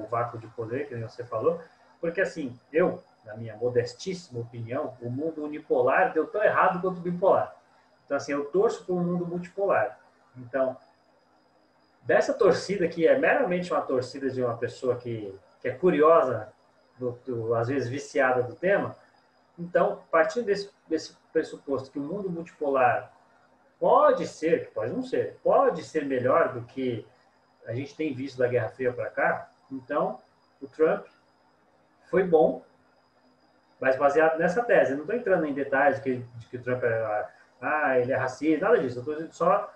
Speaker 2: vácuo de poder, que você falou, porque, assim, na minha modestíssima opinião, o mundo unipolar deu tão errado quanto o bipolar. Então, assim, eu torço por um mundo multipolar. Então, dessa torcida, que é meramente uma torcida de uma pessoa que é curiosa, às vezes viciada do tema, então, partindo desse pressuposto que o mundo multipolar pode ser, que pode não ser, pode ser melhor do que a gente tem visto da Guerra Fria para cá, então, o Trump foi bom, mas baseado nessa tese. Eu não estou entrando em detalhes de que o Trump ele é racista, nada disso. Eu estou só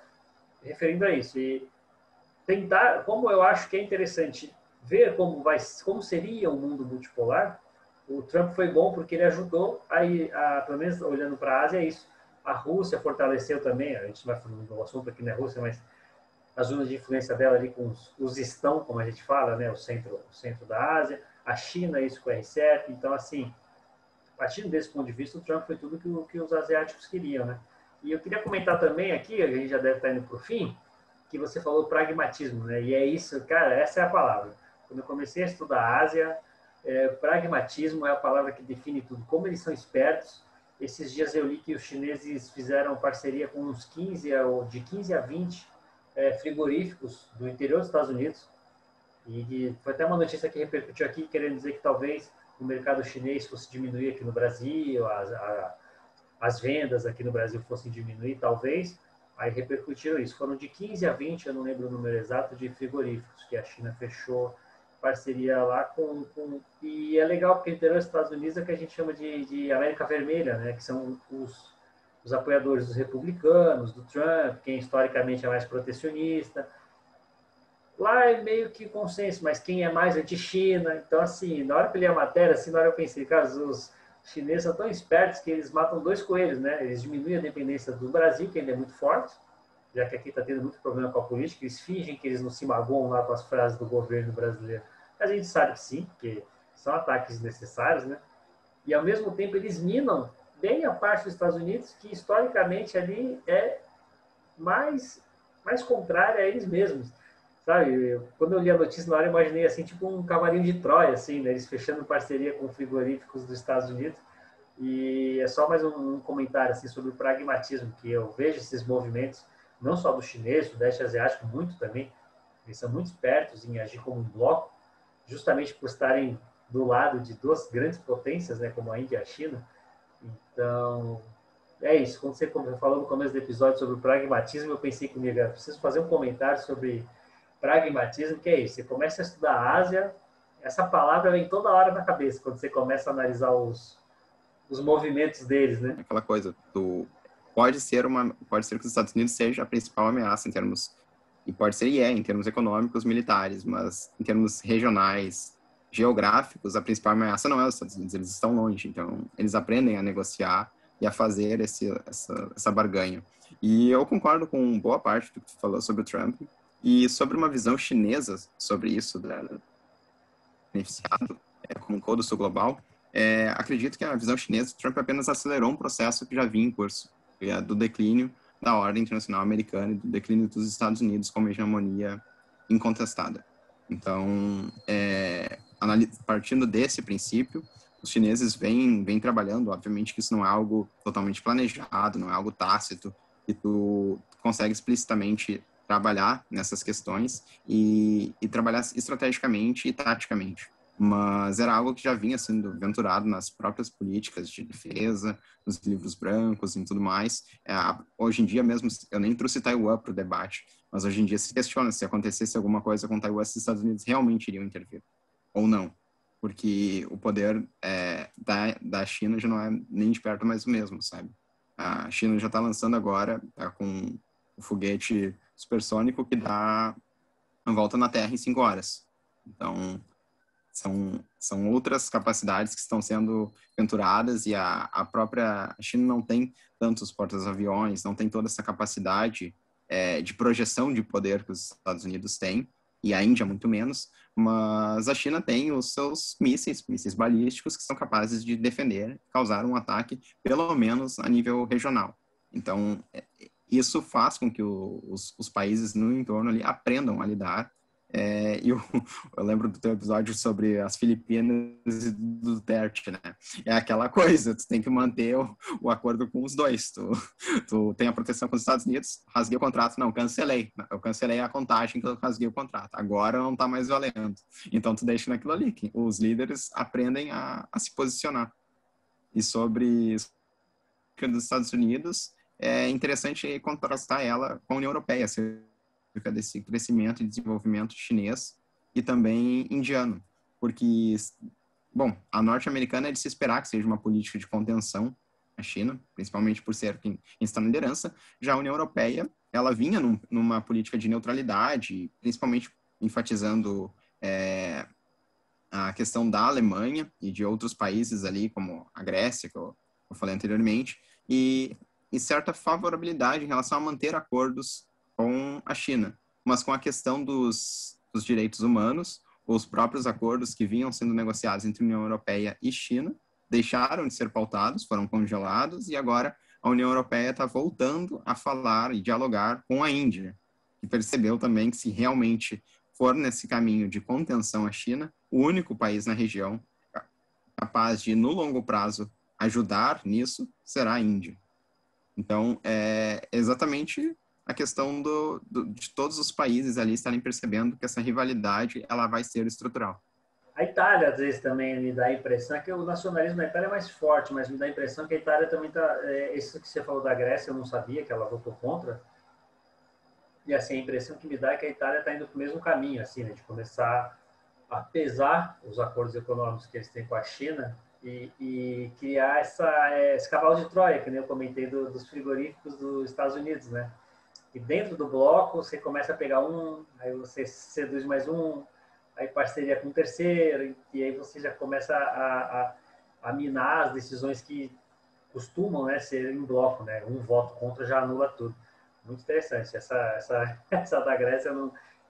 Speaker 2: referindo a isso. E tentar, como eu acho que é interessante ver como seria um mundo multipolar, o Trump foi bom porque ele ajudou, pelo menos olhando para a Ásia, é isso. A Rússia fortaleceu também, a gente vai falando do assunto aqui na Rússia, mas a zona de influência dela ali com os estão, como a gente fala, né, o centro da Ásia, a China, isso com o R7. Então, assim, partindo desse ponto de vista, o Trump foi tudo que os asiáticos queriam, né? E eu queria comentar também aqui, a gente já deve estar indo para o fim, que você falou pragmatismo, né? E é isso, cara, essa é a palavra. Quando eu comecei a estudar a Ásia, pragmatismo é a palavra que define tudo. Como eles são espertos. Esses dias eu li que os chineses fizeram parceria com uns 15 a 20 frigoríficos do interior dos Estados Unidos. E foi até uma notícia que repercutiu aqui, querendo dizer que talvez o mercado chinês fosse diminuir aqui no Brasil, as vendas aqui no Brasil fossem diminuir, talvez. Aí repercutiram isso. Foram de 15 a 20, eu não lembro o número exato, de frigoríficos que a China fechou parceria lá e é legal porque o interior dos Estados Unidos é o que a gente chama de América Vermelha, né? Que são os apoiadores dos republicanos, do Trump, quem historicamente é mais protecionista. Lá é meio que consenso, mas quem é mais anti-China. Então, assim, na hora que eu li a matéria, assim, na hora eu pensei, cara, os chineses são tão espertos que eles matam dois coelhos, né? Eles diminuem a dependência do Brasil, que ainda é muito forte, já que aqui está tendo muito problema com a política, eles fingem que eles não se magoam lá com as frases do governo brasileiro. A gente sabe que sim, porque são ataques desnecessários, né? E, ao mesmo tempo, eles minam bem a parte dos Estados Unidos, que historicamente ali é mais contrária a eles mesmos. Sabe, quando eu li a notícia na hora, eu imaginei assim, tipo um cavalinho de Troia, assim, né? Eles fechando parceria com frigoríficos dos Estados Unidos. E é só mais um comentário assim, sobre o pragmatismo, que eu vejo esses movimentos, não só do chinês, do Sudeste Asiático, muito também. Eles são muito espertos em agir como um bloco, justamente por estarem do lado de duas grandes potências, né, como a Índia e a China. Então, é isso. Quando você falou no começo do episódio sobre o pragmatismo, eu pensei comigo, eu preciso fazer um comentário sobre pragmatismo, que é isso. Você começa a estudar a Ásia, essa palavra vem toda hora na cabeça, quando você começa a analisar os os movimentos deles, né?
Speaker 3: Aquela coisa pode ser que os Estados Unidos seja a principal ameaça em termos, e pode ser em termos econômicos, militares, mas em termos regionais, geográficos, a principal ameaça não é os Estados Unidos, eles estão longe, então eles aprendem a negociar e a fazer essa barganha. E eu concordo com boa parte do que tu falou sobre o Trump e sobre uma visão chinesa sobre isso, beneficiado como um todo sul global. Acredito que a visão chinesa do Trump apenas acelerou um processo que já vinha em curso, do declínio da ordem internacional americana e do declínio dos Estados Unidos como hegemonia incontestada. Então, partindo desse princípio, os chineses vêm trabalhando, obviamente que isso não é algo totalmente planejado, não é algo tácito, e tu consegue explicitamente trabalhar nessas questões e trabalhar estrategicamente e taticamente. Mas era algo que já vinha sendo aventurado nas próprias políticas de defesa, nos livros brancos e tudo mais. Hoje em dia mesmo, eu nem trouxe Taiwan para o debate, mas hoje em dia se questiona se acontecesse alguma coisa com Taiwan, se os Estados Unidos realmente iriam intervir, ou não. Porque o poder da China já não é nem de perto mais o mesmo, sabe? A China já está lançando agora, tá com o foguete supersônico que dá uma volta na Terra em 5 horas. Então, são outras capacidades que estão sendo aventuradas e a própria China não tem tantos porta-aviões, não tem toda essa capacidade de projeção de poder que os Estados Unidos têm, e a Índia muito menos, mas a China tem os seus mísseis balísticos que são capazes de defender, causar um ataque, pelo menos a nível regional. Então, isso faz com que os países no entorno ali aprendam a lidar. Eu lembro do teu episódio sobre as Filipinas e do Duterte, né? É aquela coisa, tu tem que manter o acordo com os dois. Tu tem a proteção com os Estados Unidos, rasguei o contrato, não, cancelei. Eu cancelei a contagem que eu rasguei o contrato. Agora não tá mais valendo. Então tu deixa naquilo ali, que os líderes aprendem a se posicionar. E sobre dos Estados Unidos, é interessante contrastar ela com a União Europeia, desse crescimento e desenvolvimento chinês e também indiano, porque, bom, a norte-americana é de se esperar que seja uma política de contenção à China, principalmente por ser quem está na liderança. Já a União Europeia, ela vinha numa política de neutralidade, principalmente enfatizando a questão da Alemanha e de outros países ali, como a Grécia, que eu falei anteriormente, e certa favorabilidade em relação a manter acordos com a China, mas com a questão dos direitos humanos, os próprios acordos que vinham sendo negociados entre a União Europeia e China deixaram de ser pautados, foram congelados, e agora a União Europeia está voltando a falar e dialogar com a Índia, que percebeu também que se realmente for nesse caminho de contenção à China, o único país na região capaz de, no longo prazo, ajudar nisso será a Índia. Então, é exatamente a questão de todos os países ali estarem percebendo que essa rivalidade ela vai ser estrutural.
Speaker 2: A Itália, às vezes, também me dá a impressão que o nacionalismo na Itália é mais forte, mas me dá a impressão que a Itália também está... isso que você falou da Grécia, eu não sabia que ela votou contra. E, assim, a impressão que me dá é que a Itália está indo para o mesmo caminho, assim, né, de começar a pesar os acordos econômicos que eles têm com a China e criar esse cavalo de Troia, que nem eu comentei dos frigoríficos dos Estados Unidos, né? E dentro do bloco, você começa a pegar aí você seduz mais aí parceria com um terceiro, e aí você já começa a minar as decisões que costumam, né, ser em bloco, né? Um voto contra já anula tudo. Muito interessante. Essa da Grécia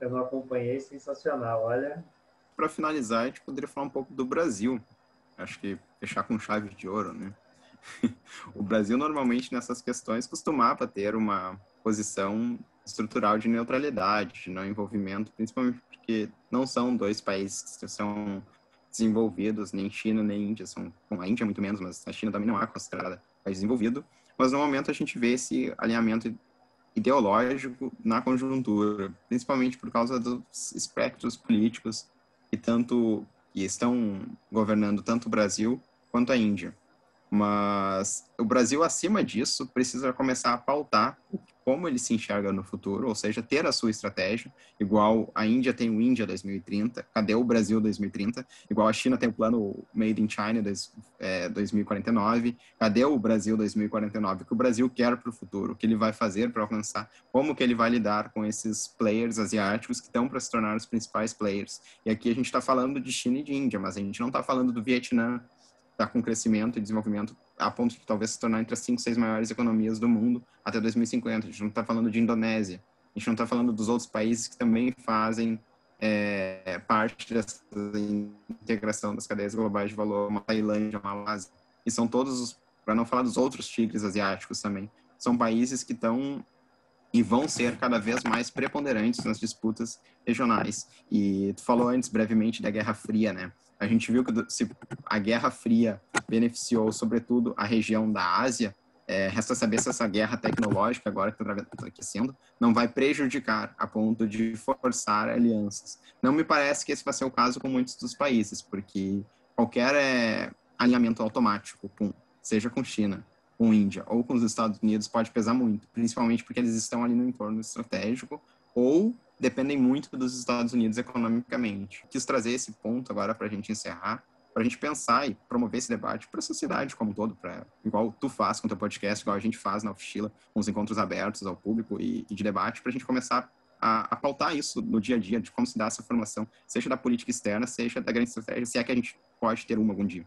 Speaker 2: eu não acompanhei, sensacional. Olha.
Speaker 3: Para finalizar, a gente poderia falar um pouco do Brasil. Acho que fechar com chave de ouro, né? O Brasil, normalmente, nessas questões, costumava ter uma posição estrutural de neutralidade, de não envolvimento, principalmente porque não são dois países que são desenvolvidos, nem China, nem Índia. Bom, a Índia é muito menos, mas a China também não é considerada país desenvolvido. Mas, no momento, a gente vê esse alinhamento ideológico na conjuntura, principalmente por causa dos espectros políticos que estão governando tanto o Brasil quanto a Índia. Mas o Brasil, acima disso, precisa começar a pautar como ele se enxerga no futuro, ou seja, ter a sua estratégia, igual a Índia tem o Índia 2030, cadê o Brasil 2030? Igual a China tem o plano Made in China 2049, cadê o Brasil 2049? O que o Brasil quer para o futuro, o que ele vai fazer para alcançar, como que ele vai lidar com esses players asiáticos que estão para se tornar os principais players. E aqui a gente está falando de China e de Índia, mas a gente não está falando do Vietnã, está com crescimento e desenvolvimento a ponto de talvez se tornar entre as 5, 6 maiores economias do mundo até 2050. A gente não está falando de Indonésia, a gente não está falando dos outros países que também fazem parte dessa integração das cadeias globais de valor, uma Tailândia, uma Malásia, e são todos, para não falar dos outros tigres asiáticos também, são países que estão e vão ser cada vez mais preponderantes nas disputas regionais. E tu falou antes brevemente da Guerra Fria, né? A gente viu que se a Guerra Fria beneficiou, sobretudo, a região da Ásia, resta saber se essa guerra tecnológica, agora que está aquecendo, não vai prejudicar a ponto de forçar alianças. Não me parece que esse vai ser o caso com muitos dos países, porque qualquer alinhamento automático, seja com China, com Índia ou com os Estados Unidos, pode pesar muito, principalmente porque eles estão ali no entorno estratégico ou dependem muito dos Estados Unidos economicamente. Quis trazer esse ponto agora para a gente encerrar, para a gente pensar e promover esse debate para a sociedade como um todo, igual tu faz com o teu podcast, igual a gente faz na Oficina, com os encontros abertos ao público e de debate, para a gente começar a pautar isso no dia a dia, de como se dá essa formação, seja da política externa, seja da grande estratégia, se é que a gente pode ter uma algum dia.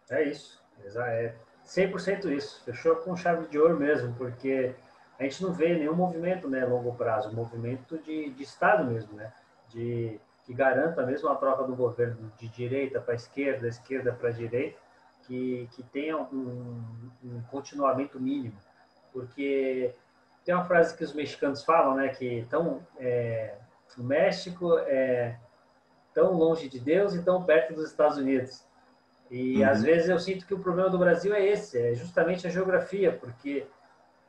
Speaker 2: É isso, é 100% isso. Fechou com chave de ouro mesmo, porque a gente não vê nenhum movimento, né, a longo prazo, movimento de Estado mesmo, né, que garanta mesmo a troca do governo de direita para esquerda para direita, que tenha um continuamento mínimo. Porque tem uma frase que os mexicanos falam, né, que o México é tão longe de Deus e tão perto dos Estados Unidos. E às vezes eu sinto que o problema do Brasil é esse, é justamente a geografia, porque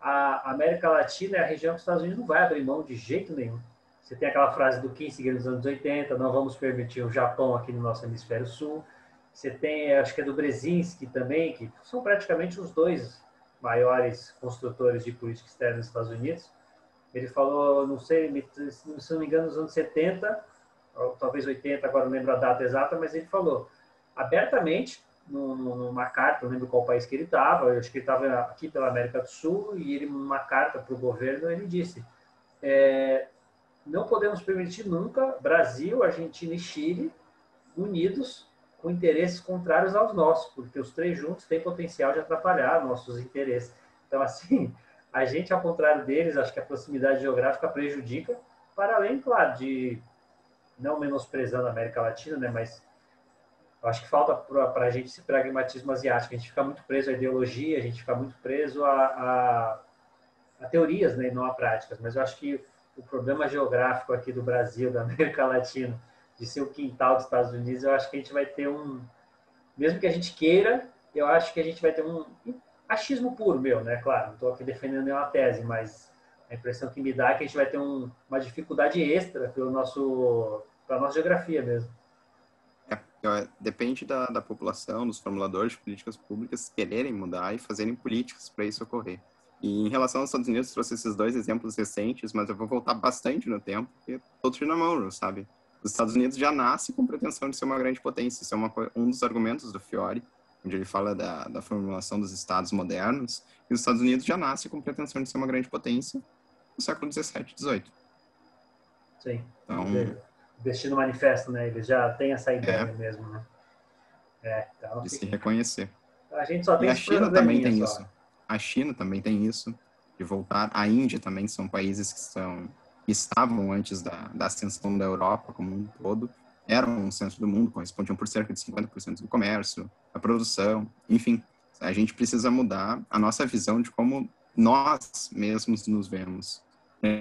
Speaker 2: a América Latina é a região que os Estados Unidos não vai abrir mão de jeito nenhum. Você tem aquela frase do Kissinger nos anos 80, não vamos permitir o Japão aqui no nosso hemisfério sul. Você tem, acho que é do Brzezinski também, que são praticamente os dois maiores construtores de política externa dos Estados Unidos. Ele falou, não sei, se não me engano, nos anos 70, ou talvez 80, agora não lembro a data exata, mas ele falou abertamente, numa carta, não lembro qual país que ele estava, acho que ele estava aqui pela América do Sul, e ele, numa carta para o governo, ele disse, não podemos permitir nunca Brasil, Argentina e Chile unidos com interesses contrários aos nossos, porque os três juntos têm potencial de atrapalhar nossos interesses. Então, assim, a gente, ao contrário deles, acho que a proximidade geográfica prejudica, para além, claro, de não menosprezando a América Latina, né, mas eu acho que falta para a gente esse pragmatismo asiático. A gente fica muito preso à ideologia, a gente fica muito preso a teorias, né, e não a práticas. Mas eu acho que o problema geográfico aqui do Brasil, da América Latina, de ser o quintal dos Estados Unidos, eu acho que a gente vai ter mesmo que a gente queira, eu acho que a gente vai ter um achismo puro meu, né? Claro, não estou aqui defendendo nenhuma tese, mas a impressão que me dá é que a gente vai ter uma dificuldade extra para a nossa geografia mesmo.
Speaker 3: Depende da população, dos formuladores de políticas públicas quererem mudar e fazerem políticas para isso ocorrer. E em relação aos Estados Unidos, trouxe esses dois exemplos recentes, mas eu vou voltar bastante no tempo, porque Doutrina Monroe, sabe? Os Estados Unidos já nasce com pretensão de ser uma grande potência. Isso é um dos argumentos do Fiore, onde ele fala da formulação dos estados modernos, e os Estados Unidos já nasce com pretensão de ser uma grande potência no século XVII, XVIII.
Speaker 2: Sim.
Speaker 3: Então,
Speaker 2: Destino Manifesto, né? Eles já têm essa ideia mesmo, né? Então,
Speaker 3: de se reconhecer.
Speaker 2: A gente só tem
Speaker 3: e a China também tem
Speaker 2: só.
Speaker 3: isso. A China também tem isso, de voltar. A Índia também são países que estavam antes da ascensão da Europa como um todo, eram um centro do mundo, correspondiam por cerca de 50% do comércio, da produção, enfim. A gente precisa mudar a nossa visão de como nós mesmos nos vemos.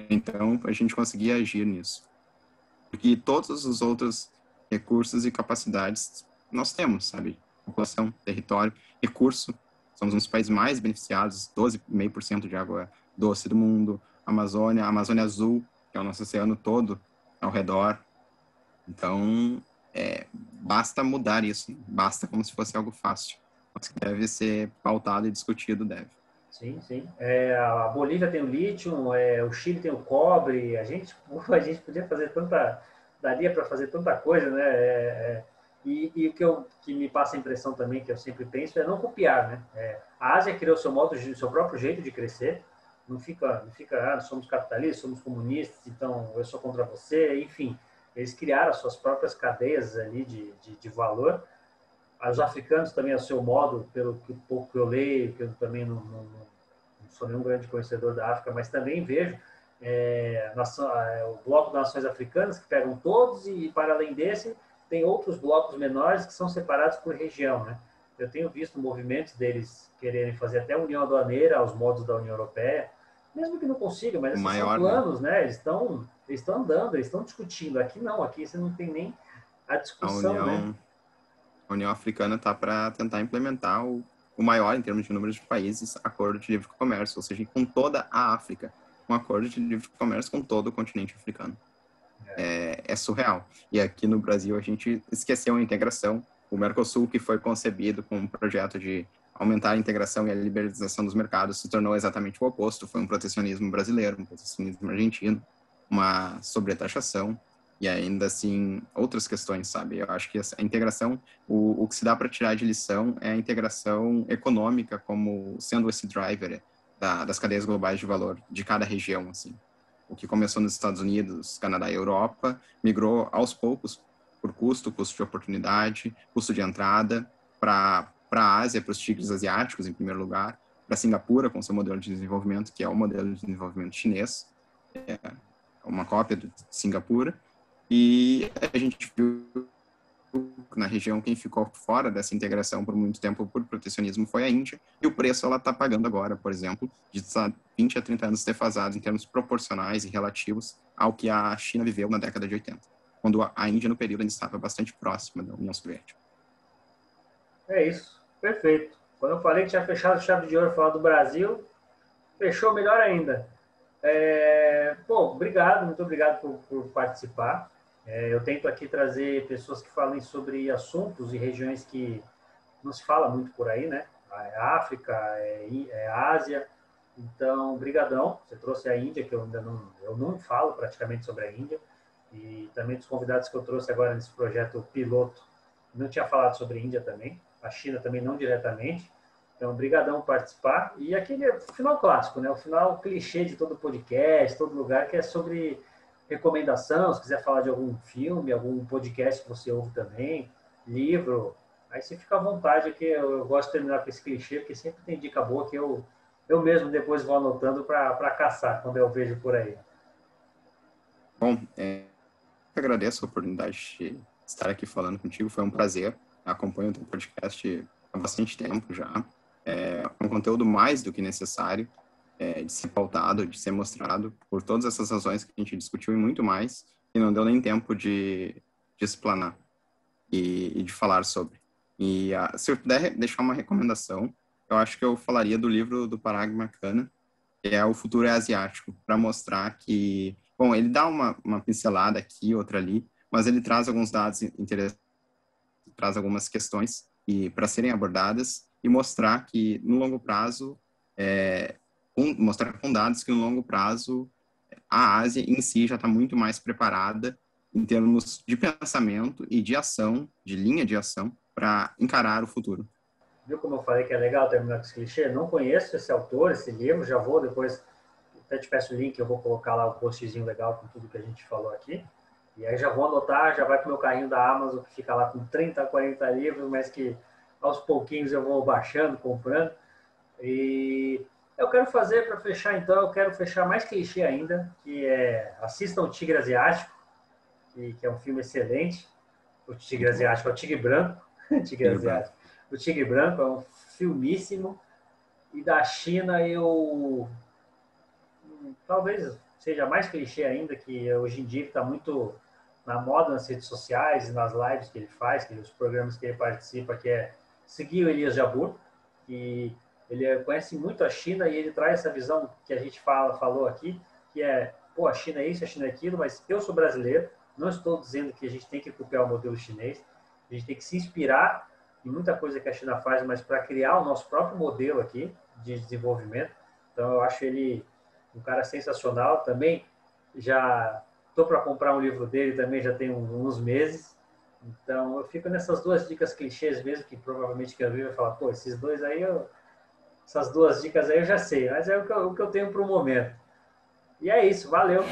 Speaker 3: Então, a gente conseguir agir nisso. Porque todos os outros recursos e capacidades nós temos, sabe? População, território, recurso. Somos um dos países mais beneficiados, 12,5% de água doce do mundo. A Amazônia Azul, que é o nosso oceano todo ao redor. Então, basta mudar isso. Basta como se fosse algo fácil. Mas que deve ser pautado e discutido, deve.
Speaker 2: Sim, sim. A Bolívia tem o lítio, o Chile tem o cobre. A gente podia fazer daria para fazer tanta coisa, né? E que me passa a impressão também, que eu sempre penso, é não copiar, né? A Ásia criou seu próprio jeito de crescer. Não fica, somos capitalistas, somos comunistas, então eu sou contra você, enfim. Eles criaram as suas próprias cadeias ali de valor. Os africanos também, ao seu modo, pelo que pouco que eu leio, que eu também não sou nenhum grande conhecedor da África, mas também vejo o Bloco das Nações Africanas, que pegam todos, e para além desse, tem outros blocos menores que são separados por região, né? Eu tenho visto movimentos deles quererem fazer até a União Aduaneira aos modos da União Europeia, mesmo que não consigam, mas
Speaker 3: O
Speaker 2: esses são
Speaker 3: maior, né?
Speaker 2: planos, né? Eles estão andando, eles estão discutindo. Aqui não, aqui você não tem nem a
Speaker 3: A
Speaker 2: discussão, né?
Speaker 3: União, a União Africana está para tentar implementar o maior, em termos de número de países, acordo de livre comércio, ou seja, com toda a África. Um acordo de livre comércio com todo o continente africano. É surreal. E aqui no Brasil a gente esqueceu a integração. O Mercosul, que foi concebido com um projeto de aumentar a integração e a liberalização dos mercados, se tornou exatamente o oposto. Foi um protecionismo brasileiro, um protecionismo argentino, uma sobretaxação e ainda assim outras questões, sabe? Eu acho que a integração, o que se dá para tirar de lição é a integração econômica como sendo esse driver das cadeias globais de valor de cada região, assim. O que começou nos Estados Unidos, Canadá e Europa, migrou aos poucos por custo de oportunidade, custo de entrada, para a Ásia, para os tigres asiáticos, em primeiro lugar, para Singapura, com seu modelo de desenvolvimento, que é o modelo de desenvolvimento chinês, uma cópia de Singapura, e a gente viu na região quem ficou fora dessa integração por muito tempo por protecionismo foi a Índia, e o preço ela está pagando agora, por exemplo, de 20 a 30 anos defasados em termos proporcionais e relativos ao que a China viveu na década de 80, quando a Índia no período ainda estava bastante próxima da União Soviética.
Speaker 2: É isso, perfeito. Quando eu falei que tinha fechado chave de ouro falar do Brasil, fechou melhor ainda. Bom, muito obrigado por participar. Eu tento aqui trazer pessoas que falem sobre assuntos e regiões que não se fala muito por aí, né? É África, Ásia. Então, brigadão. Você trouxe a Índia, que eu não falo praticamente sobre a Índia. E também dos convidados que eu trouxe agora nesse projeto piloto, não tinha falado sobre a Índia também. A China também não diretamente. Então, brigadão por participar. E aquele é o final clássico, né? O final clichê de todo podcast, todo lugar, que é sobre recomendação. Se quiser falar de algum filme, algum podcast que você ouve também, livro, aí você fica à vontade, que eu gosto de terminar com esse clichê, porque sempre tem dica boa que eu mesmo depois vou anotando para caçar, quando eu vejo por aí.
Speaker 3: Bom, eu agradeço a oportunidade de estar aqui falando contigo, foi um prazer. Acompanho o teu podcast há bastante tempo já. É um conteúdo mais do que necessário de ser pautado, de ser mostrado, por todas essas razões que a gente discutiu e muito mais, e não deu nem tempo de explanar e de falar sobre. E se eu puder deixar uma recomendação, eu acho que eu falaria do livro do Parag Markana, que é O Futuro é Asiático, para mostrar que, bom, ele dá uma pincelada aqui, outra ali, mas ele traz alguns dados interessantes, traz algumas questões para serem abordadas e mostrar que no longo prazo, mostrar com dados que no longo prazo a Ásia em si já está muito mais preparada em termos de pensamento e de ação, de linha de ação, para encarar o futuro.
Speaker 2: Viu como eu falei que é legal terminar com esse clichê? Não conheço esse autor, esse livro, já vou depois, até te peço o link, eu vou colocar lá o postzinho legal com tudo que a gente falou aqui. E aí já vou anotar, já vai para o meu carrinho da Amazon, que fica lá com 30, 40 livros, mas que aos pouquinhos eu vou baixando, comprando. E eu quero fazer, para fechar então, eu quero fechar mais clichê ainda, que assistam o Tigre Asiático, que é um filme excelente. O Tigre Asiático é o Tigre Branco. Tigre Asiático. O Tigre Branco é um filmíssimo. E da China talvez seja mais clichê ainda, que hoje em dia está muito na moda nas redes sociais e nas lives que ele faz, os programas que ele participa, que é seguir o Elias Jabbour, que ele conhece muito a China e ele traz essa visão que a gente falou aqui, que a China é isso, a China é aquilo, mas eu sou brasileiro, não estou dizendo que a gente tem que copiar o modelo chinês, a gente tem que se inspirar em muita coisa que a China faz, mas para criar o nosso próprio modelo aqui de desenvolvimento. Então, eu acho ele um cara sensacional. Também já estou para comprar um livro dele, também já tem uns meses. Então, eu fico nessas duas dicas clichês mesmo, que provavelmente quem ouvir vai falar, pô, esses dois aí, essas duas dicas aí eu já sei, mas é o que eu tenho para o momento. E é isso, valeu!